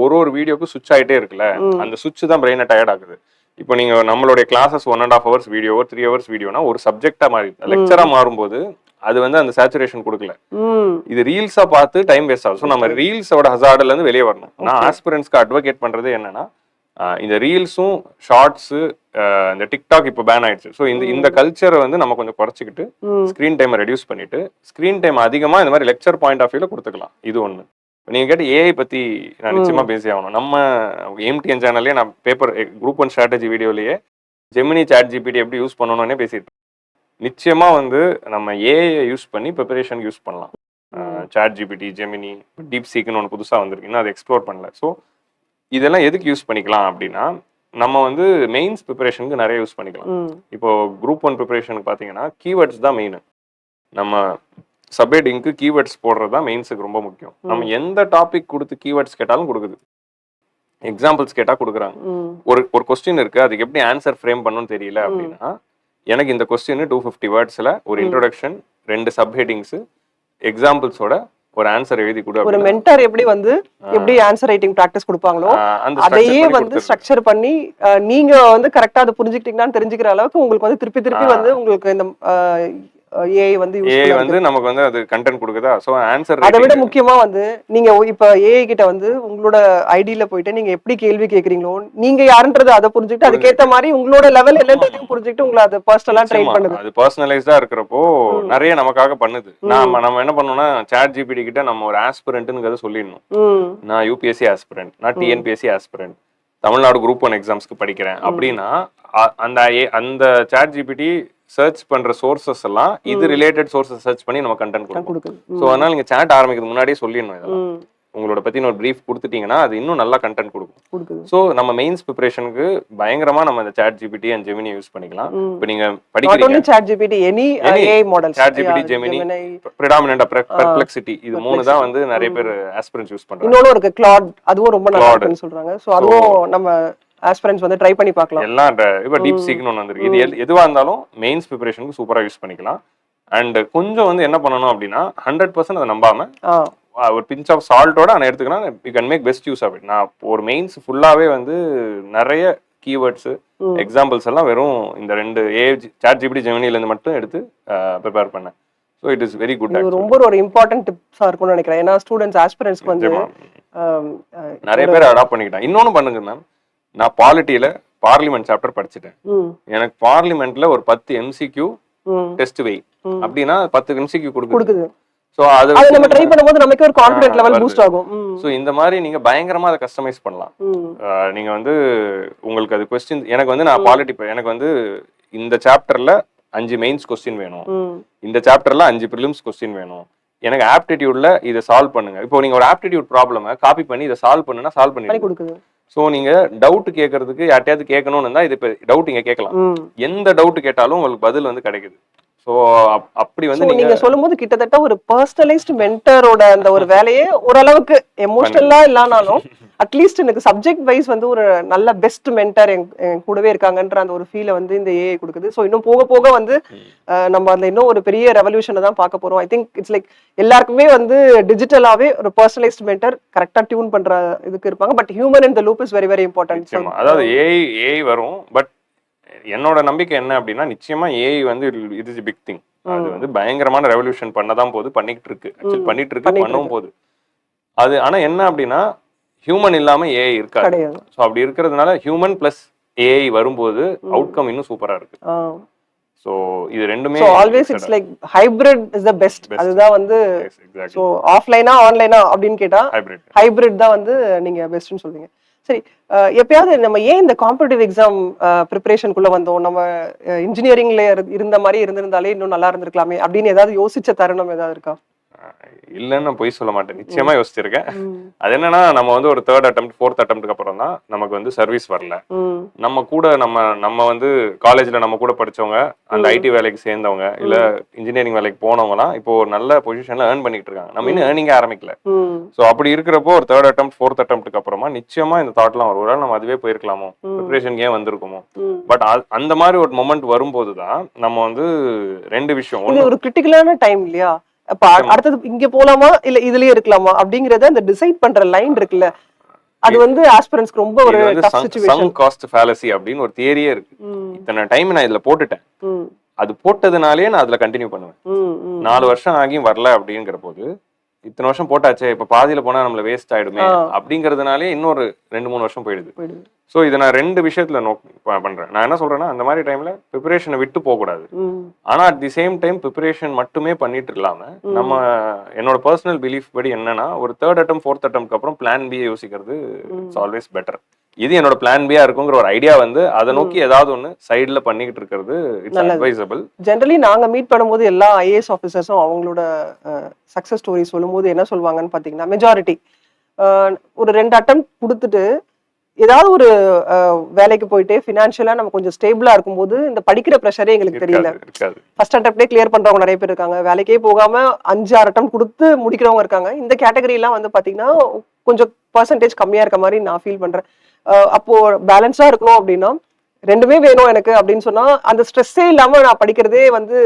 ஒரு வீடியோக்கு சுவிட்ச் ஆயிட்டே இருக்குல்ல, அந்த சுவிட்ச் தான் பிரெயினை டயர்ட் ஆகுது. இப்போ நீங்க நம்மளுடைய கிளாஸஸ் 1.5 hours வீடியோ, 3 hours வீடியோனா ஒரு சப்ஜெக்டா மாறி லெக்சரா மாறும்போது அது வந்து அந்த சேச்சுரேஷன் கொடுக்கல. இது ரீல்ஸா பார்த்து டைம் வேஸ்ட் ஆகும். ஸோ நம்ம ரீல்ஸோட ஹசார்ட்ல இருந்து வெளியே வரணும். நான் ஆஸ்பிரன்ட்ஸ்க்கு அட்வொகேட் பண்றது என்னன்னா, இந்த ரீல்ஸும் ஷார்ட்ஸு, இந்த டிக்டாக் இப்போ பேன் ஆயிடுச்சு. ஸோ இந்த கல்ச்சரை வந்து நம்ம கொஞ்சம் குறைச்சிக்கிட்டு ஸ்க்ரீன் டைமை ரெடியூஸ் பண்ணிட்டு ஸ்க்ரீன் டைம் அதிகமாக இந்த மாதிரி லெக்சர் பாயிண்ட் ஆஃப் வியூல கொடுத்துக்கலாம். இது ஒன்று. நீங்க கேட்ட ஏஐ பத்தி நான் நிச்சயமா பேசி ஆகணும். நம்ம எம்டிஎன் சேனல்லே நான் பேப்பர் குரூப் 1 ஸ்ட்ராட்டஜி வீடியோலயே ஜெமினி, சாட் ஜிபிடி எப்படி யூஸ் பண்ணணும்னே பேசிட்டு நிச்சயமா வந்து நம்ம ஏஐ யூஸ் பண்ணி ப்ரிப்பரேஷன் யூஸ் பண்ணலாம். சாட் ஜிபிடி, ஜெமினி, டீப் சீக்னு ஒன்று புதுசாக வந்திருக்கு, இன்னும் அதை எக்ஸ்ப்ளோர் பண்ணல. ஸோ இதெல்லாம் எதுக்கு யூஸ் பண்ணிக்கலாம் அப்படின்னா, நம்ம வந்து மெயின்ஸ் ப்ரிப்பரேஷனுக்கு நிறைய யூஸ் பண்ணிக்கலாம். இப்போ குரூப் 1 ப்ரிப்பரேஷனுக்கு பார்த்தீங்கன்னா கீவேர்ட்ஸ் தான் மெயின். நம்ம சப்ஹெட்டிங்க்கு கீவேர்ட்ஸ் போடுறது தான் மெயின்ஸுக்கு ரொம்ப முக்கியம். நம்ம எந்த டாபிக் கொடுத்து கீவேர்ட்ஸ் கேட்டாலும் கொடுக்குது, எக்ஸாம்பிள்ஸ் கேட்டால் கொடுக்குறாங்க. ஒரு கொஸ்டின் இருக்கு, அதுக்கு எப்படி ஆன்சர் ஃப்ரேம் பண்ணணும்னு தெரியல அப்படின்னா, எனக்கு இந்த கொஸ்டின் 250 wordsல ஒரு இன்ட்ரோடக்ஷன், 2 சப்ஹெட்டிங்ஸ், எக்ஸாம்பிள்ஸோட ஒரு ஆன்சர் எழுதி கொடு ஒரு மென்டார் எப்படி வந்து எப்படி ஆன்சர் ரைட்டிங் பிராக்டிஸ் கொடுப்பாங்களோ அந்த அதையே வந்து ஸ்ட்ரக்சர் பண்ணி நீங்க வந்து கரெக்டா அதை புரிஞ்சுக்கிட்டீங்கன்னு தெரிஞ்சுக்கிற அளவுக்கு உங்களுக்கு வந்து திருப்பி திருப்பி வந்து உங்களுக்கு இந்த ஏஐ வந்து ஏஐ வந்து நமக்கு வந்து அது கண்டென்ட் கொடுக்குதா. சோ ஆன்சர் அதை விட முக்கியமா வந்து நீங்க இப்ப ஏஐ கிட்ட வந்து உங்களோட ஐடியில போயிட்டு நீங்க எப்படி கேள்வி கேக்குறீங்களோ நீங்க யாருன்றது அதை புரிஞ்சுக்கிட்டு அதுக்கேத்த மாதிரி உங்களோட லெவல் என்னன்றதையும் புரிஞ்சுக்கிட்டு உங்களை அதை பர்சனலா ட்ரெயின் பண்ணுது. அது பர்சனலைஸ்டா இருக்கிறப்போ நிறைய நமக்காக பண்ணுது. நம்ம என்ன பண்ணோம்னா சாட் ஜிபிடி கிட்ட நம்ம ஒரு ஆஸ்பிரண்ட்ங்கிறத சொல்லிடணும். நான் யூபிஎஸ்சி ஆஸ்பிரண்ட், நான் டிஎன்பிஎஸ்சி ஆஸ்பிரண்ட், தமிழ்நாடு குரூப் 1 எக்ஸாம்ஸ்க்கு படிக்கிறேன் அப்படின்னா அந்த சாட் ஜிபிடி சர்ச் பண்ற சோர்சஸ் எல்லாம் இது ரிலேட்டட் சோர்சஸ் சர்ச் பண்ணி நம்ம கண்டென்ட் கொடுக்கும். சோ அதனால நீங்க சாட் ஆரம்பிக்கிறது முன்னாடியே சொல்லிடணும் இதெல்லாம். உங்களோட பத்தின ஒரு பிரீஃப் கொடுத்துட்டீங்கன்னா அது இன்னும் நல்லா கண்டென்ட் கொடுக்கும். சோ நம்ம மெயின்ஸ் ப்ரிப்பரேஷனுக்கு பயங்கரமா நம்ம இந்த ChatGPT and Gemini use பண்ணிக்கலாம். இப்போ நீங்க படிக்கிறீங்க ChatGPT any AI models, ChatGPT, Gemini, பிரெடாமினன்ட்டா பெர்ப்ளெக்சிட்டி, இது மூணு தான் வந்து நிறைய பேர் ஆஸ்பிரண்ட்ஸ் யூஸ் பண்றாங்க. இன்னொரு இருக்கு கிளாட், அதுவும் ரொம்ப நல்லா இருக்குன்னு சொல்றாங்க. சோ அதுவும் நம்ம ஆஸ்பிரண்ட்ஸ் வந்து ட்ரை பண்ணி பார்க்கலாம். எல்லாம் இப்போ டீப் சீக்னு ஒன்று வந்திருக்கு. இது எதுவா இருந்தாலும் மெயின்ஸ் ப்ரிப்பரேஷனுக்கு சூப்பரா யூஸ் பண்ணிக்கலாம். அண்ட் கொஞ்சம் வந்து என்ன பண்ணணும் அப்படின்னா 100% அதை நம்பாம ஒரு பிஞ்ச் ஆஃப் சால்ட்டோட நான் எடுத்துக்கலாம். You can make best use of it. நான் ஒரு மெயின்ஸ் ஃபுல்லாவே வந்து நிறைய கீவேர்ட்ஸ் எக்ஸாம்பிள்ஸ் எல்லாம் வெறும் இந்த 2 சாட் ஜிபிடி ஜெமினில இருந்து மட்டும் எடுத்து ப்ரிப்பேர் பண்ணேன். So it is very good. ரொம்ப ஒரு இம்பார்ட்டன்ட் டிப்ஸா இருக்கும்னு நினைக்கிறேன். ஏன்னா ஸ்டூடெண்ட்ஸ் ஆஸ்பிரண்ட்ஸ்க்கு வந்து நிறைய பேர் அடாப்ட் பண்ணிக்கிட்டாங்க. இன்னொன்னு பண்ணுங்க மேம், நான் பாலிட்டியில பார்லிமெண்ட் சாப்டர் படிச்சுட்டேன். எனக்கு பார்லிமெண்ட்ல ஒரு 10 MCQ டெஸ்ட் வை அப்படின்னா 10 MCQ கொடுக்குது. சோ அது நம்ம ட்ரை பண்ணும்போது நமக்கு ஒரு கான்ஃபிடன்ட் லெவல் பூஸ்ட் ஆகும். சோ இந்த மாதிரி நீங்க பயங்கரமா அதை கஸ்டமைஸ் பண்ணலாம். நீங்க வந்து உங்களுக்கு அது क्वेश्चन எனக்கு வந்து நான் பாலிட்டி எனக்கு வந்து இந்த சாப்டர்ல 5 மெயின்ஸ் क्वेश्चन வேணும், இந்த சாப்டர்ல 5 பிரிலிம்ஸ் क्वेश्चन வேணும், எனக்கு ஆப்டிடியூட்ல இதை சால்வ் பண்ணுங்க. இப்போ நீங்க ஒரு ஆப்டிடியூட் ப்ராப்ளமை காப்பி பண்ணி இதை சால்வ் பண்ணுனா சால்வ் பண்ணி கொடுக்குது. சோ நீங்க டவுட் கேட்கறதுக்கு யார்ட்டையாவது கேட்கணும்னு இருந்தா இது டவுட் இங்க கேட்கலாம். எந்த டவுட் கேட்டாலும் உங்களுக்கு பதில் வந்து கிடைக்குது. சோ அப்படி வந்து நீங்க சொல்லும்போது கிட்டத்தட்ட ஒரு பர்சனலைஸ்ட் மென்டரோட அந்த ஒரு வேலையே ஓரளவுக்கு எமோஷனலா இல்லனாலும் அட்லீஸ்ட் எனக்கு சப்ஜெக்ட் வைஸ் வந்து ஒரு நல்ல பெஸ்ட் மென்டர் என் கூடவே இருக்காங்கன்ற அந்த ஒரு ஃபீலை வந்து இந்த ஏஐ கொடுக்குது. ஸோ இன்னும் போக போக வந்து நம்ம அந்த இன்னும் ஒரு பெரிய ரெவல்யூஷனை தான் பார்க்க போறோம். ஐ திங்க் இட்ஸ் லைக் எல்லாருக்குமே வந்து டிஜிட்டலாவே ஒரு பர்சனலைஸ்ட் மென்டர் கரெக்டா டியூன் பண்ற இதுக்கு இருப்பாங்க. But human in the loop is very very important. அதாவது ஏஐ வரும். பட் என்னோட நம்பிக்கை என்ன அப்படின்னா நிச்சயமா ஏஐ வந்து இது இஸ் பிக் திங். அது வந்து பயங்கரமான ரெவல்யூஷன் பண்ணதான் போது, பண்ணிட்டு இருக்கு, பண்ணவும் போது அது. ஆனா என்ன அப்படின்னா ஹியூமன் இல்லாம ஏஐ இருக்காது. சோ அப்படி இருக்கிறதுனால ஹியூமன் பிளஸ் ஏஐ வரும்போது அவுட்கம் இன்னும் சூப்பரா இருக்கு. சோ இது ரெண்டுமே always it's like hybrid is the best. அதுதான் வந்து சோ ஆஃப்லைனா ஆன்லைனா அப்படினு கேட்டா ஹைபிரிட் தான் வந்து நீங்க பெஸ்ட்னு சொல்றீங்க. சரி, எப்பயாவது நம்ம ஏன் இந்த காம்படிட்டிவ் எக்ஸாம் ப்ரிப்பரேஷனுக்குள்ள வந்தோம், நம்ம இன்ஜினியரிங்ல இருந்த மாதிரி இருந்திருந்தாலே இன்னும் நல்லா இருந்திருக்கலாமே அப்படின்னு ஏதாவது யோசிச்ச தருணம் ஏதாவது இருக்கா? இல்லன்னு நான் பொய் சொல்ல மாட்டேன், நிச்சயமா யோசிச்சிருக்கேன். அது என்னன்னா நம்ம வந்து ஒரு 3rd attempt 4th attempt அப்புறம் தான் நமக்கு வந்து சர்வீஸ் வரல. நம்ம கூட நம்ம வந்து காலேஜ்ல நம்ம கூட படிச்சவங்க, அந்த ஐடி வேலைக்கு சேர்ந்தவங்க இல்ல இன்ஜினியரிங் வேலைக்கு போனவங்க எல்லாம் இப்போ ஒரு நல்ல பொசிஷன்ல ஏர்ன் பண்ணிட்டு இருக்காங்க. நம்ம இன்னும் ஏர்னிங் ஆரம்பிக்கல. சோ அப்படி இருக்கிறப்போ ஒரு 3rd attempt 4th attempt அப்புறமா நிச்சயமா இந்த தாட்லாம் வரும், ஒருவேளை நம்ம அதுவே போயிருக்கலாமோ, ப்ரிப்பரேஷன் ஏன் வந்திருக்குமோ. பட் அந்த மாதிரி ஒரு மொமெண்ட் வரும்போது தான் நம்ம வந்து 2 விஷயம், ஒரு கிரிட்டிக்கலான டைம் இல்லையா, அப்ப அடுத்தது இங்க போலாமா இல்ல இதுலயே இருக்கலாமா அப்படிங்கறத அந்த டிசைட் பண்ற லைன் இருக்குல்ல, அது வந்து ஆஸ்பிரன்ட்ஸ்க்கு ரொம்ப ஒரு tough situation. Chunk cost fallacy அப்படின்னு ஒரு தியரியே இருக்கு. இத்தனை டைம் நான் இதுல போட்டுட்டேன், அது போட்டதுனாலே நான் அதுல கண்டினியூ பண்ணுவேன். 4 வருஷம் ஆகியும் வரல அப்படிங்கிற போது இத்தனை வருஷம் போட்டாச்சே, இப்ப பாதியில போனா நம்மள வேஸ்ட் ஆயிடுமே அப்படிங்கறதுனாலே இன்னொரு 2-3 வருஷம் போயிடுது. சோ இதை நான் 2 விஷயத்துல பண்றேன். நான் என்ன சொல்றேன்னா அந்த மாதிரி டைம்ல ப்ரிப்பரேஷனை விட்டு போக கூடாது. ஆனா at the same time preparation மட்டுமே பண்ணிட்டு இல்லாம நம்ம என்னோட பர்சனல் பிலீஃப் படி என்னன்னா ஒரு 3rd attempt 4th attempt அப்புறம் பிளான் பி யோசிக்கிறது இட்ஸ் ஆல்வேஸ் பெட்டர். இது என்னோட பிளான் பியா இருக்குங்கிற ஒரு ஐடியா வந்து அதை நோக்கி ஏதாவது ஒண்ணு சைடுல பண்ணிக்கிட்டு இருக்கிறது இட்ஸ் அட்வைசபிள். ஜெனரலி நாங்க மீட் பண்ணும்போது எல்லா ஐஏஎஸ் ஆஃபீஸர்ஸும் அவங்களோட சக்சஸ் ஸ்டோரி சொல்லும்போது என்ன சொல்லுவாங்கன்னு பாத்தீங்கன்னா மெஜாரிட்டி ஒரு 2 attempt கொடுத்துட்டு ஏதாவது ஒரு வேலைக்கு போயிட்டு ஃபினான்ஷியலா நம்ம கொஞ்சம் ஸ்டேபிளா இருக்கும்போது இந்த படிக்கிற ப்ரெஷரே எங்களுக்கு தெரியல. ஃபர்ஸ்ட் அட்டம்ப்டே கிளியர் பண்றவங்க நிறைய பேர் இருக்காங்க, வேலைக்கே போகாம 5-6 attempt கொடுத்து முடிக்கிறவங்க இருக்காங்க. இந்த கேட்டகரி எல்லாம் வந்து பாத்தீங்கன்னா கொஞ்சம் பர்சன்டேஜ் கம்மியா இருக்க மாதிரி நான் ஃபீல் பண்றேன். அப்போ பேலன்ஸா இருக்கணும் அப்படின்னா ரெண்டுமே வேணும் எனக்கு அப்படின்னு சொன்னா அந்த ஸ்ட்ரெஸ்ஸே இல்லாம நான் படிக்கிறதே வந்து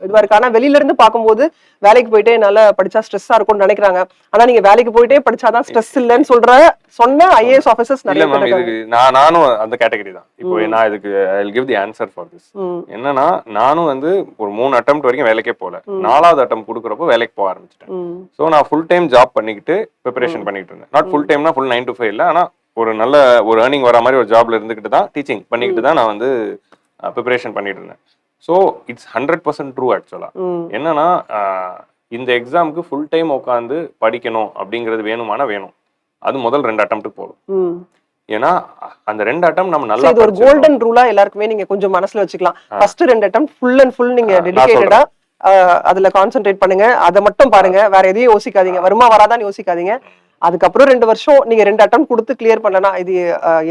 இதுவா இருக்கு. ஆனா வெளியில இருந்து பார்க்கும்போது வேலைக்கு போயிட்டே என்னால படிச்சா ஸ்ட்ரெஸ்ஸா இருக்கும்னு நினைக்கிறாங்க. ஆனா நீங்க வேலைக்கு போயிட்டே படிச்சாதான் ஸ்ட்ரெஸ் இல்லைன்னு சொன்ன ஐஏஎஸ் ஆஃபீஸர்ஸ் இல்ல நிறைய மேம், பேர் இதுக்கு நானும் அந்த கேட்டகரி தான். இப்போ நான் இதுக்கு I will give the answer for this. என்னன்னா, நானும் வந்து ஒரு 3 அட்டெம்ப்ட் வரைக்கும் வேலைக்கே போல. 4வது அட்டெம்ப்ட் கொடுக்குறப்போ வேலைக்கு போக ஆரம்பிச்சிட்டேன். ஸோ நான் ஃபுல் டைம் ஜாப் பண்ணிக்கிட்டு ப்ரிப்பரேஷன் பண்ணிட்டு இருந்தேன். நாட் ஃபுல் டைம்னா ஃபுல் 9 to 5 இல்லை, ஆனா ஒரு நல்ல ஒரு ஏர்னிங் வர மாதிரி ஒரு ஜாப்ல இருந்துகிட்டு தான் டீச்சிங் பண்ணிக்கிட்டு தான் நான் வந்து ப்ரிப்பரேஷன் பண்ணிட்டு இருந்தேன். ஸோ இட்ஸ் 100% ட்ரூ ஆக்சுவலா. என்னன்னா, இந்த எக்ஸாமுக்கு ஃபுல் டைம் உட்காந்து படிக்கணும் அப்படிங்கிறது வேணுமானா வேணும். அது முதல் 2 அட்டெம்ப்ட் போதும். ஏன்னா அந்த 2 அட்டெம்ப்ட் நம்ம நல்லா இது ஒரு கோல்டன் ரூலா எல்லாருக்குமே நீங்க கொஞ்சம் மனசுல வச்சுக்கலாம். First 2 attempt full and full நீங்க டெடிகேட்டடா அதுல கான்சென்ட்ரேட் பண்ணுங்க. அதை மட்டும் பாருங்க, வேற எதையும் யோசிக்காதீங்க, வருமா வராதான்னு யோசிக்காதீங்க. அதுக்கப்புறம் 2 வருஷம் நீங்க 2 அட்டெம்ப்ட் கொடுத்து கிளியர் பண்ணலனா, இது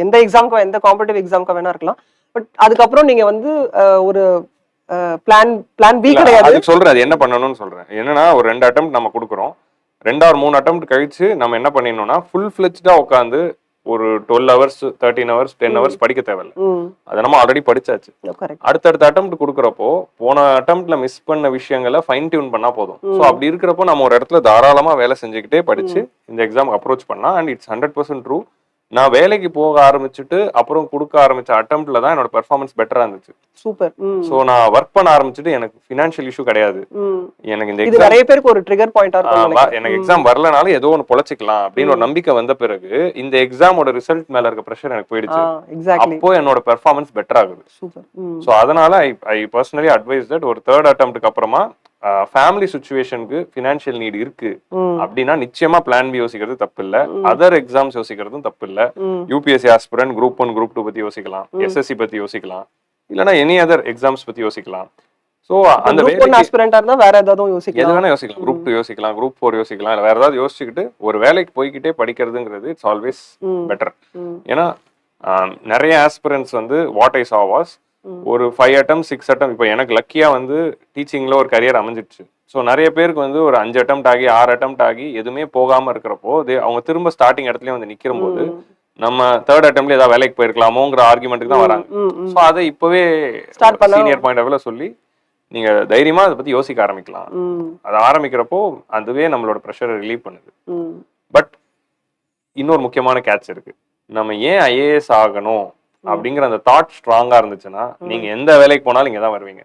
எந்த எக்ஸாமுக்கு எந்த காம்படிட்டிவ் எக்ஸாமுக்கு வேணா இருக்கலாம். பட் அதுக்கப்புறம் நீங்க வந்து ஒரு பிளான் பி கிடையாது. அதுக்கு சொல்றேன், அது என்ன பண்ணணும்னு சொல்றேன். என்னன்னா, ஒரு 2 அட்டெம்ப்ட் நம்ம கொடுக்குறோம். 2 or 3 அட்டெம்ப்ட் கழிச்சு நம்ம என்ன பண்ணிடணும்னா ஃபுல் ஃபிளெஜ்டா உட்காந்து ஒரு 12 hours 13 hours 10 hours படிக்க தேவையில்லை. அதை நம்ம ஆல்ரெடி படிச்சாச்சு. அடுத்தடுத்த அட்டெம்ப்ட் கொடுக்குறப்போ போன அட்டெம்ப்ட்ல மிஸ் பண்ண விஷயங்களை ஃபைன் டியூன் பண்ணா போதும். ஸோ அப்படி இருக்கிறப்போ நம்ம ஒரு இடத்துல தாராளமா வேலை செஞ்சுக்கிட்டே படிச்சு இந்த எக்ஸாம் அப்ரோச் பண்ணா, அண்ட் இட்ஸ் 100% ட்ரூ. நான் வேலைக்கு போக ஆரம்பிச்சுட்டு அப்புறம் கொடுக்க ஆரம்பிச்ச அட்டெம்ப்ட்ல தான் என்னோட பெர்ஃபார்மன்ஸ் பெட்டரா இருந்துச்சு. சூப்பர். சோ நான் ஒர்க் பண்ண ஆரம்பிச்சுட்டு எனக்கு ஃபினான்ஷியல் இஷ்யூ கிடையாது. எனக்கு இந்த எக்ஸாம் நிறைய பேருக்கு ஒரு ட்ரிகர் பாயிண்டா இருக்கும். எனக்கு எக்ஸாம் வரலனாலும் ஏதோ ஒன்னு பொழைச்சிக்கலாம் அப்படின்னு ஒரு நம்பிக்கை வந்த பிறகு இந்த எக்ஸாமோட ரிசல்ட் மேல இருக்க பிரஷர் எனக்கு போயிடுச்சு. அப்போ என்னோட பெர்ஃபார்மன்ஸ் பெட்டர் ஆகுது. சோ அதனால ஐ பர்சனலி அட்வைஸ் தட் ஒரு 3rd அட்டெம்ப்ட்க்கு அப்புறமா ஃபேமிலி சிச்சுவேஷனுக்கு ஃபினான்ஷியல் நீட் இருக்கு அப்படின்னா நிச்சயமா பிளான் பி யோசிக்கிறது தப்பு இல்ல. அதர் எக்ஸாம்ஸ் யோசிக்கிறதும் தப்பு இல்ல. யூபிஎஸ்சி ஆஸ்பிரண்ட், குரூப் 1 குரூப் 2 பத்தி யோசிக்கலாம், எஸ்எஸ்சி பத்தி யோசிக்கலாம், இல்லனா எனி அதர் எக்ஸாம்ஸ் பத்தி யோசிக்கலாம். சோ அந்த குரூப் 1 ஆஸ்பிரண்டா இருந்தா வேற ஏதாவது யோசிக்கலாம், எது வேணா யோசிக்கலாம். குரூப் 2 யோசிக்கலாம், குரூப் 4 யோசிக்கலாம், இல்ல வேற ஏதாவது யோசிச்சுக்கிட்டு ஒரு வேலைக்கு போய்கிட்டே படிக்கிறதுங்கிறது இட்ஸ் ஆல்வேஸ் பெட்டர். ஏன்னா நிறைய ஆஸ்பிரண்ட்ஸ் வந்து வாட் ஐ சா வாஸ் ஒரு 5 attempt 6 attempt. இப்போ எனக்கு லக்கியா வந்து டீச்சிங்ல ஒரு கரியர் அமைஞ்சிடுச்சு. ஸோ நிறைய பேருக்கு வந்து ஒரு 5 attempt ஆகி 6 attempt ஆகி எதுவுமே போகாம இருக்கிறப்போ அவங்க திரும்ப ஸ்டார்டிங் இடத்துலயே வந்து நிக்கிற போது நம்ம 3rd attemptல ஏதாவது வேலைக்கு போயிருக்கலாமோங்கிற ஆர்குமெண்ட்டுக்கு தான் வராங்க. ஸோ அதை இப்பவே சீனியர் பாயிண்ட் ஆஃப்ல சொல்லி நீங்க தைரியமா அதை பத்தி யோசிக்க ஆரம்பிக்கலாம். அதை ஆரம்பிக்கிறப்போ அதுவே நம்மளோட ப்ரெஷரை ரிலீவ் பண்ணுது. பட் இன்னொரு முக்கியமான கேட்ச் இருக்கு. நம்ம ஏன் ஐஏஎஸ் ஆகணும் அப்படிங்கிற அந்த தாட் ஸ்ட்ராங்கா இருந்துச்சுன்னா நீங்க எந்த வேலைக்கு போனாலும் இங்க தான் வருவீங்க.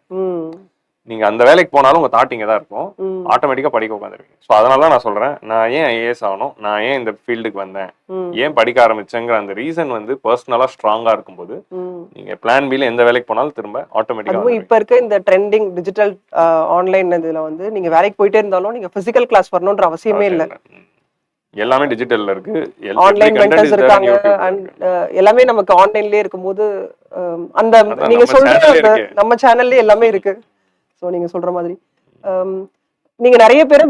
நீங்க அந்த வேலைக்கு போனாலும் உங்க தாட் இங்க தான் இருக்கும். ஆட்டோமேட்டிக்கா படிக்க உட்காந்துருவீங்க. ஸோ அதனால நான் சொல்றேன், நான் ஏன் ஐஏஎஸ் ஆகணும், நான் ஏன் இந்த ஃபீல்டுக்கு வந்தேன், ஏன் படிக்க ஆரம்பிச்சேங்கிற அந்த ரீசன் வந்து பர்சனலா ஸ்ட்ராங்கா இருக்கும்போது நீங்க பிளான் பில எந்த வேலைக்கு போனாலும் திரும்ப ஆட்டோமேட்டிக்கா. அதுவும் இப்ப இருக்க இந்த ட்ரெண்டிங் டிஜிட்டல் ஆன்லைன் இதுல வந்து நீங்க வேலைக்கு போயிட்டே இருந்தாலும் நீங்க பிசிக்கல் கிளாஸ் வரணும்ன்ற அவசியமே இல்லை. எல்லாமே டிஜிட்டல்ல இருக்கு. ஆன்லைன் மென்டர்ஸ் இருக்காங்க. அண்ட் எல்லாமே நமக்கு ஆன்லைன்லயே இருக்கும்போது அந்த நீங்க சொல்ற நம்ம சேனல்ல எல்லாமே இருக்கு. சோ நீங்க சொல்ற மாதிரி நீங்க நிறைய பேரை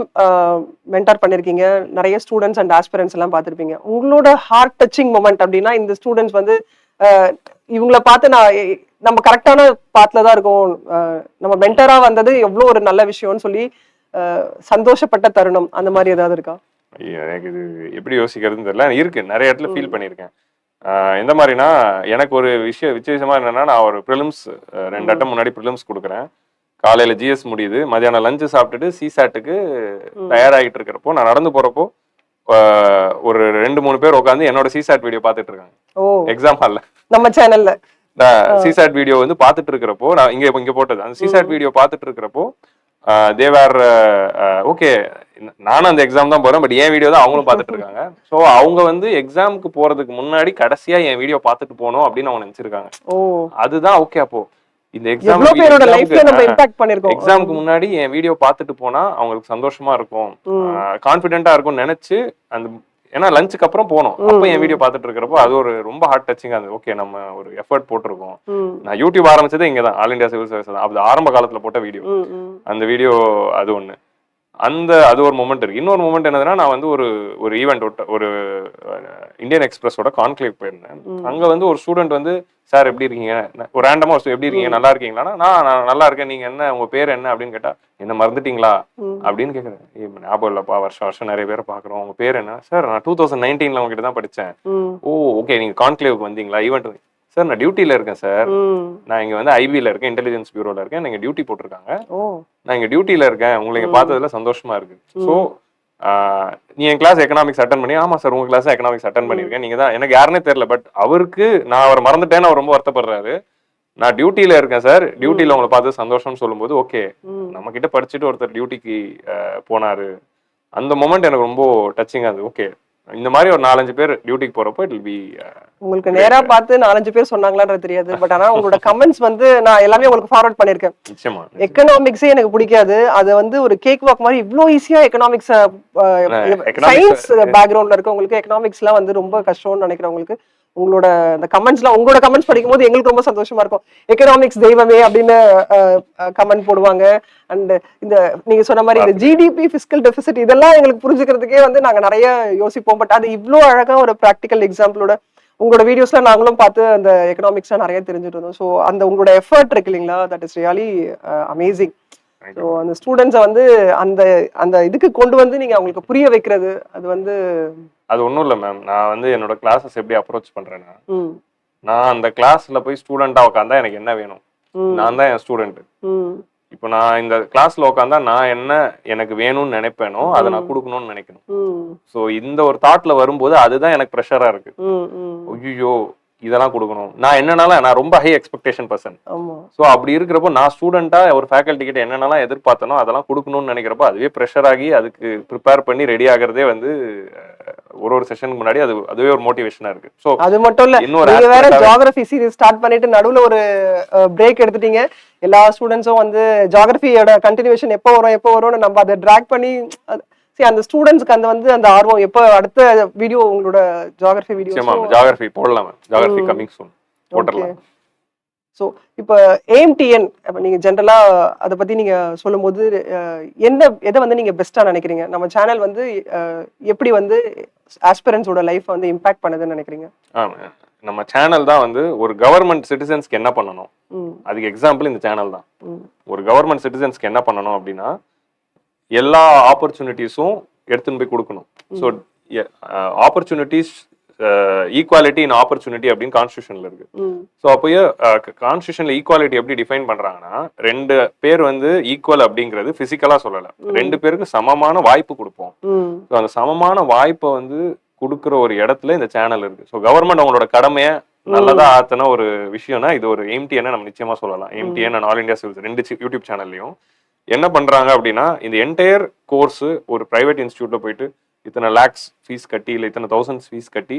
மென்டார் பண்ணிருக்கீங்க, நிறைய ஸ்டூடெண்ட்ஸ் அண்ட் ஆஸ்பிரண்ட்ஸ் எல்லாம் பார்த்திருப்பீங்க. உங்களோட ஹார்ட் டச்சிங் மொமெண்ட் அப்படின்னா இந்த ஸ்டூடெண்ட்ஸ் வந்து இவங்களை பார்த்து நம்ம கரெக்டான பாத்துல தான் இருக்கோம், நம்ம மென்டரா வந்தது எவ்வளவு ஒரு நல்ல விஷயம்னு சொல்லி சந்தோஷப்பட்ட தருணம் அந்த மாதிரி ஏதாவது இருக்கா? எனக்கு இது எப்படி யோசிக்கிறதுன்னு தெரியல. இருக்கு, நிறைய இடத்துல ஃபீல் பண்ணியிருக்கேன். எந்த மாதிரினா, எனக்கு ஒரு விசேஷமா என்னன்னா, நான் ஒரு ப்ரிலிம்ஸ் 2 அட்டம் முன்னாடி ப்ரிலிம்ஸ் கொடுக்குறேன். காலையில ஜிஎஸ் முடியுது, மதியானம் லஞ்சு சாப்பிட்டுட்டு சிசாட்டுக்கு தயாராகிட்டு இருக்கிறப்போ நான் நடந்து போறப்போ ஒரு 2-3 பேர் உட்காந்து என்னோட சிசாட் வீடியோ பார்த்துட்டு இருக்காங்க. எக்ஸாம் ஹால்ல நம்ம சேனல்ல சிசாட் வீடியோ வந்து பார்த்துட்டு இருக்கிறப்போ, நான் இங்க போட்டது அந்த சிசாட் வீடியோ பார்த்துட்டு இருக்கிறப்போ தேவர் ஓகே, நானும் அந்த எக்ஸாம் தான் போறேன், பட் என் வீடியோ தான் அவங்களும் பார்த்துட்டு இருக்காங்க. ஸோ அவங்க வந்து எக்ஸாமுக்கு போறதுக்கு முன்னாடி கடைசியா என் வீடியோ பார்த்துட்டு போனோம் அப்படின்னு அவங்க நினைச்சிருக்காங்க. அதுதான் ஓகே. அப்போ இந்த எக்ஸாமுக்கு முன்னாடி என் வீடியோ பார்த்துட்டு போனா அவங்களுக்கு சந்தோஷமா இருக்கும், கான்பிடென்டா இருக்கும்னு நினைச்சு அந்த ஏன்னா லஞ்சுக்கு அப்புறம் போனோம். அப்போ என் வீடியோ பார்த்துட்டு இருக்கிறப்போ அது ஒரு ரொம்ப ஹார்ட் டச்சிங்கா இருந்தது. ஓகே, நம்ம ஒரு எஃபர்ட் போட்டிருக்கோம். நான் யூடியூப் ஆரம்பிச்சதே இங்கதான், ஆல் இந்தியா சிவில் சர்வீஸ் தான். அது ஆரம்ப காலத்துல போட்ட வீடியோ. அந்த வீடியோ அது ஒண்ணு. அது ஒரு மொமெண்ட் இருக்கு. இன்னொரு மொமெண்ட் என்னதுன்னா, நான் வந்து ஒரு ஈவெண்ட் ஒரு இந்தியன் எக்ஸ்பிரஸோட கான்க்ளேவ் போயிருந்தேன். அங்க வந்து ஒரு ஸ்டூடெண்ட் வந்து, சார் எப்படி இருக்கீங்க, ஒரு ரேண்டமா எப்படி இருக்கீங்க, நல்லா இருக்கீங்களா, நான் நல்லா இருக்கேன், நீங்க என்ன, உங்க பேர் என்ன அப்படின்னு கேட்டா, என்ன மறந்துட்டீங்களா அப்படின்னு கேக்குறேன். ஞாபகம் இல்லப்பா, வருஷம் நிறைய பேரை பாக்குறோம், உங்க பேர் என்ன, சார் நான் 2019 உங்ககிட்ட தான் படிச்சேன். ஓ ஓகே, நீங்க கான்க்ளேவுக்கு வந்தீங்களா, ஈவெண்ட், சார் நான் டியூட்டில இருக்கேன் சார், ம். நான் இங்க வந்து ஐபில இருக்கேன், இன்டெலிஜென்ஸ் பியூரோல இருக்கேன், நீங்க டியூட்டி போட்டிருக்காங்க, ஓ. நான் இங்க டியூட்டில இருக்கேன், உங்களை இங்க ம். பார்த்ததுல சந்தோஷமா இருக்கு. ஸோ ம். நீ என் கிளாஸ் எக்கனாமிக்ஸ் அட்டன் பண்ணி, ஆமா சார் உங்க கிளாஸ் எக்கனாமிக்ஸ் அட்டன் ம். பண்ணிருக்கேன், நீங்க தான் எனக்கு யாருன்னே தெரியல, பட் அவருக்கு நான் அவரை மறந்துட்டேன்னு அவர் ரொம்ப வருத்தப்படுறாரு. நான் டியூட்டில இருக்கேன் சார், டியூட்டில உங்களை பார்த்து சந்தோஷம்னு சொல்லும்போது ஓகே, ம். நம்ம கிட்ட படிச்சுட்டு ஒருத்தர் டியூட்டிக்கு போனாரு, அந்த மொமெண்ட் எனக்கு ரொம்ப டச்சிங்கா இருந்தது. ஓகே, இந்த மாதிரி ஒரு 4-5 பேர் டியூட்டிக்கு போறப்போ இட் வில் பி உங்களுக்கு நேரா பார்த்து 4-5 பேர் சொன்னாங்களான்றது தெரியாது. பட் ஆனா உங்களோட கமெண்ட்ஸ் வந்து நான் எல்லாமே உங்களுக்கு ஃபார்வர்ட் பண்ணிருக்கேன். நிச்சயமா. எக்கனாமிக்ஸே எனக்கு பிடிக்காது, அது வந்து ஒரு கேக் வாக் மாதிரி இவ்ளோ ஈஸியா எக்கனாமிக்ஸ் சயின்ஸ் பேக்ரவுண்ட்ல இருக்கவங்களுக்கு எக்கனாமிக்ஸ்லாம் வந்து ரொம்ப கஷ்டம்னு நினைக்கிறவங்களுக்கு உங்களோட அந்த கமெண்ட்ஸ்லாம் உங்களோட கமெண்ட்ஸ் படிக்கும்போது எங்களுக்கு ரொம்ப சந்தோஷமா இருக்கும். எக்கனாமிக்ஸ் தெய்வமே அப்படின்னு கமெண்ட் போடுவாங்க. அண்ட் இந்த நீங்க சொன்ன மாதிரி இந்த ஜிடிபி ஃபிஸ்கல் டெபிசிட் இதெல்லாம் எங்களுக்கு புரிஞ்சுக்கிறதுக்கே வந்து நாங்க நிறைய யோசிப்போம். பட் அது இவ்ளோ அழகா ஒரு ப்ராக்டிக்கல் எக்ஸாம்பிளோட உங்களோட வீடியோஸ்ல நாங்களும் பார்த்து அந்த எக்கனாமிக்ஸ்லாம் நிறைய தெரிஞ்சுட்டு இருந்தோம். ஸோ அந்த உங்களோட எஃபர்ட் இருக்கு இல்லைங்களா, that is really amazing. So அந்த ஸ்டூடெண்ட்ஸை வந்து அந்த அந்த இதுக்கு கொண்டு வந்து நீங்க அவங்களுக்கு புரிய வைக்கிறது அது வந்து அது ஒன்றும் இல்லை மேம். நான் வந்து என்னோட கிளாஸஸ் எப்படி அப்ரோச் பண்றேன்னா, ம். நான் அந்த கிளாஸ்ல போய் ஸ்டூடெண்டா உட்காந்தா எனக்கு என்ன வேணும், நான் தான் என் ஸ்டூடெண்ட். இப்போ நான் இந்த கிளாஸ்ல உட்காந்தா நான் என்ன எனக்கு வேணும்னு நினைப்பேனோ அதை நான் கொடுக்கணும்னு நினைக்கணும். ஸோ இந்த ஒரு தாட்ல வரும்போது அதுதான் எனக்கு ப்ரெஷரா இருக்கு. ஐயோ இதெல்லாம் கொடுக்கணும், நான் என்னன்னாலும் நான் ரொம்ப ஹை எக்ஸ்பெக்டேஷன் பர்சன். ஸோ அப்படி இருக்கிறப்போ நான் ஸ்டூடெண்டா ஒரு ஃபேக்கல்ட்டி கிட்ட என்னென்னலாம் எதிர்பார்த்தனோ அதெல்லாம் கொடுக்கணும்னு நினைக்கிறப்போ அதுவே ப்ரெஷர் ஆகி அதுக்கு ப்ரிப்பேர் பண்ணி ரெடி ஆகிறதே வந்து ஒரு செஷனுக்கு முன்னாடி அதுவே ஒரு மோட்டிவேஷனா இருக்கு. ஸோ அது மட்டும் இல்ல, நீங்க வேற ஜியோகிராஃபி சீரிஸ் ஸ்டார்ட் பண்ணிட்டு நடுவுல ஒரு பிரேக் எடுத்துட்டீங்க. எல்லா ஸ்டூடெண்ட்ஸும் வந்து ஜியோகிராஃபியோட கண்டினியூஷன் எப்போ வரும்னு நம்ம அதை ட்ராக் பண்ணி அந்த ஸ்டூடெண்ட்ஸ்க்கு அந்த வந்து அந்த ஆர்வம் எப்போ அடுத்த வீடியோ உங்களோட ஜியோகிராஃபி வீடியோ ஜியோகிராஃபி போடலாம், ஜியோகிராஃபி கமிங் சூன் போடலாம். ஸோ இப்போ AMTN நீங்க ஜென்ரலா அதை பத்தி நீங்க சொல்லும்போது எதை வந்து நீங்க பெஸ்டா நினைக்கிறீங்க? நம்ம சேனல் வந்து எப்படி வந்து ஆஸ்பிரன்ஸோட லைஃப் வந்து இம்பாக்ட் பண்ணுதுன்னு நினைக்கிறீங்க? நம்ம சேனல் தான் வந்து ஒரு கவர்மெண்ட் சிட்டிசன்ஸ்க்கு என்ன பண்ணணும், அதுக்கு எக்ஸாம்பிள் இந்த சேனல் தான். ஒரு கவர்மெண்ட் சிட்டிசன்ஸ்க்கு என்ன பண்ணணும் அப்படின்னா எல்லா ஆப்பர்ச்சுனிட்டிஸும் எடுத்துன்னு போய் கொடுக்கணும். ஸோ ஆப்பர்ச்சுனிட்டிஸ் ஈக்குவாலிட்டி இன் ஆப்பர்ச்சுனிட்டி அப்படின்னு கான்ஸ்டியூஷன்ல இருக்கு. ஸோ அப்போயே கான்ஸ்டியூஷன்ல ஈக்குவாலிட்டி எப்படி டிஃபைன் பண்றாங்கன்னா 2 பேர் வந்து ஈக்குவல் அப்படிங்கிறது பிசிக்கலா சொல்லல, 2 பேருக்கு சமமான வாய்ப்பு கொடுப்போம். ஸோ அந்த சமமான வாய்ப்பை வந்து கொடுக்குற ஒரு இடத்துல இந்த சேனல் இருக்கு. ஸோ கவர்மெண்ட் அவங்களோட கடமையை நல்லதா ஆத்தின ஒரு விஷயம்னா இது ஒரு AMTN நம்ம நிச்சயமா சொல்லலாம். AMTN and all India civils 2 YouTube சேனல்லையும் என்ன பண்றாங்க அப்படின்னா இந்த என்டையர் கோர்ஸ் ஒரு பிரைவேட் இன்ஸ்டியூட்ல போயிட்டு இத்தனை லேக்ஸ் ஃபீஸ் கட்டி இல்லை இத்தனை தௌசண்ட்ஸ் ஃபீஸ் கட்டி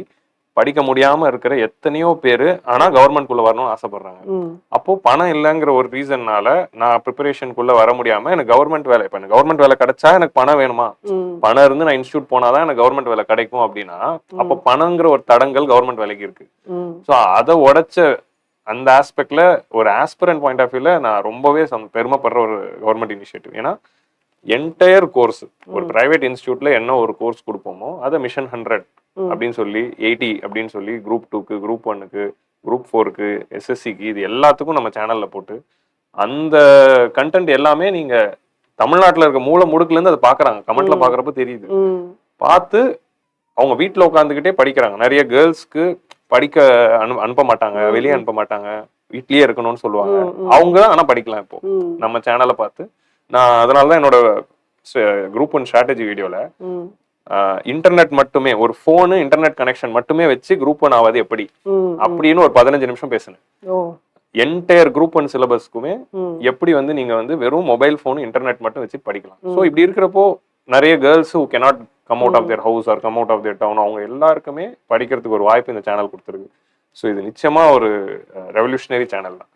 படிக்க முடியாம இருக்கிற எத்தனையோ பேரு ஆனா கவர்மெண்ட் குள்ள வரணும்னு ஆசைப்படுறாங்க. அப்போ பணம் இல்லைங்கிற ஒரு ரீசன்னால நான் ப்ரிப்பரேஷனுக்குள்ள வர முடியாம எனக்கு கவர்மெண்ட் வேலை, இப்ப எனக்கு கவர்மெண்ட் வேலை கிடைச்சா எனக்கு பணம் வேணுமா, பணம் இருந்து நான் இன்ஸ்டியூட் போனாதான் எனக்கு கவர்மெண்ட் வேலை கிடைக்கும் அப்படின்னா அப்போ பணங்கிற ஒரு தடங்கல் கவர்மெண்ட் வேலைக்கு இருக்கு. ஸோ அதை உடைச்ச அந்த ஆஸ்பெக்ட்ல ஒரு ஆஸ்பிரண்ட் பாயிண்ட் ஆஃப் வியூல நான் ரொம்பவே பெருமைப்படுற ஒரு கவர்மெண்ட் இனிஷியேட்டிவ். ஏன்னா என்டையர் கோர்ஸ் ஒரு பிரைவேட் இன்ஸ்டியூட்ல என்ன ஒரு கோர்ஸ் கொடுப்போமோ அதை மிஷன் 100 அப்படின்னு சொல்லி 80 அப்படின்னு சொல்லி குரூப் 2க்கு குரூப் 1க்கு குரூப் 4க்கு SSCக்கு இது எல்லாத்துக்கும் நம்ம சேனல்ல போட்டு அந்த கண்டென்ட் எல்லாமே நீங்க தமிழ்நாட்டில் இருக்க மூல முடுக்குல இருந்து அதை பாக்குறாங்க. கமெண்ட்ல பாக்குறப்ப தெரியுது, பார்த்து அவங்க வீட்டுல உட்காந்துக்கிட்டே படிக்கிறாங்க. நிறைய கேர்ள்ஸ்க்கு படிக்க அனுப்ப மாட்டாங்க, வெளியே அனுப்ப மாட்டாங்க, வீட்லயே இருக்கணும்னு சொல்லுவாங்க. அவங்க ஆனா படிக்கலாம் இப்போ நம்ம சேனலை பார்த்து. நான் அதனாலதான் என்னோட குரூப் 1 ஸ்ட்ராட்டஜி வீடியோல இன்டர்நெட் மட்டுமே ஒரு போனு இன்டர்நெட் கனெக்ஷன் மட்டுமே வச்சு குரூப் 1 ஆவது எப்படி அப்படின்னு ஒரு 15 நிமிஷம் பேசினேன். என்டையர் குரூப் 1 சிலபஸ்க்குமே எப்படி வந்து நீங்க வந்து வெறும் மொபைல் போன் இன்டர்நெட் மட்டும் வச்சு படிக்கலாம். ஸோ இப்படி இருக்கிறப்போ நிறைய girls who cannot come out of their house or come out of their town அவங்க எல்லாருக்குமே படிக்கிறதுக்கு ஒரு வாய்ப்பு இந்த சேனல் கொடுத்துருக்கு. ஸோ இது நிச்சயமா ஒரு ரெவல்யூஷனரி சேனல் தான்.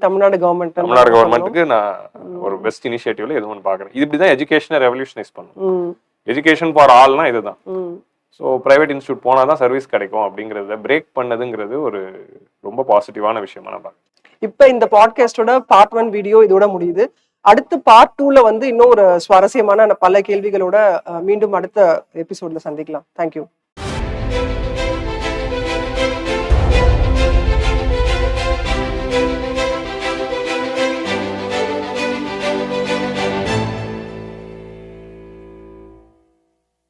தமிழ்நாடு கவர்மெண்ட்டுக்கு நான் ஒரு பெஸ்ட் இனிஷியேட்டிவ்ல எதுவும் பாக்குறேன். இது இப்படிதான் எஜுகேஷனை ரெவல்யூஷனைஸ் பண்ணும். எஜுகேஷன் ஃபார் ஆல்னா இதுதான். ஸோ பிரைவேட் இன்ஸ்டியூட் போனாதான் சர்வீஸ் கிடைக்கும் அப்படிங்கறத பிரேக் பண்ணதுங்கிறது ஒரு ரொம்ப பாசிட்டிவான விஷயமா நான் பாக்குறேன். இப்ப இந்த பாட்காஸ்டோட பார்ட் 1 வீடியோ இதோட முடியுது. அடுத்து பார்ட் 2ல வந்து இன்னும் ஒரு சுவாரஸ்யமான பல கேள்விகளோட மீண்டும் அடுத்த எபிசோட்ல சந்திக்கலாம். தேங்க்யூ.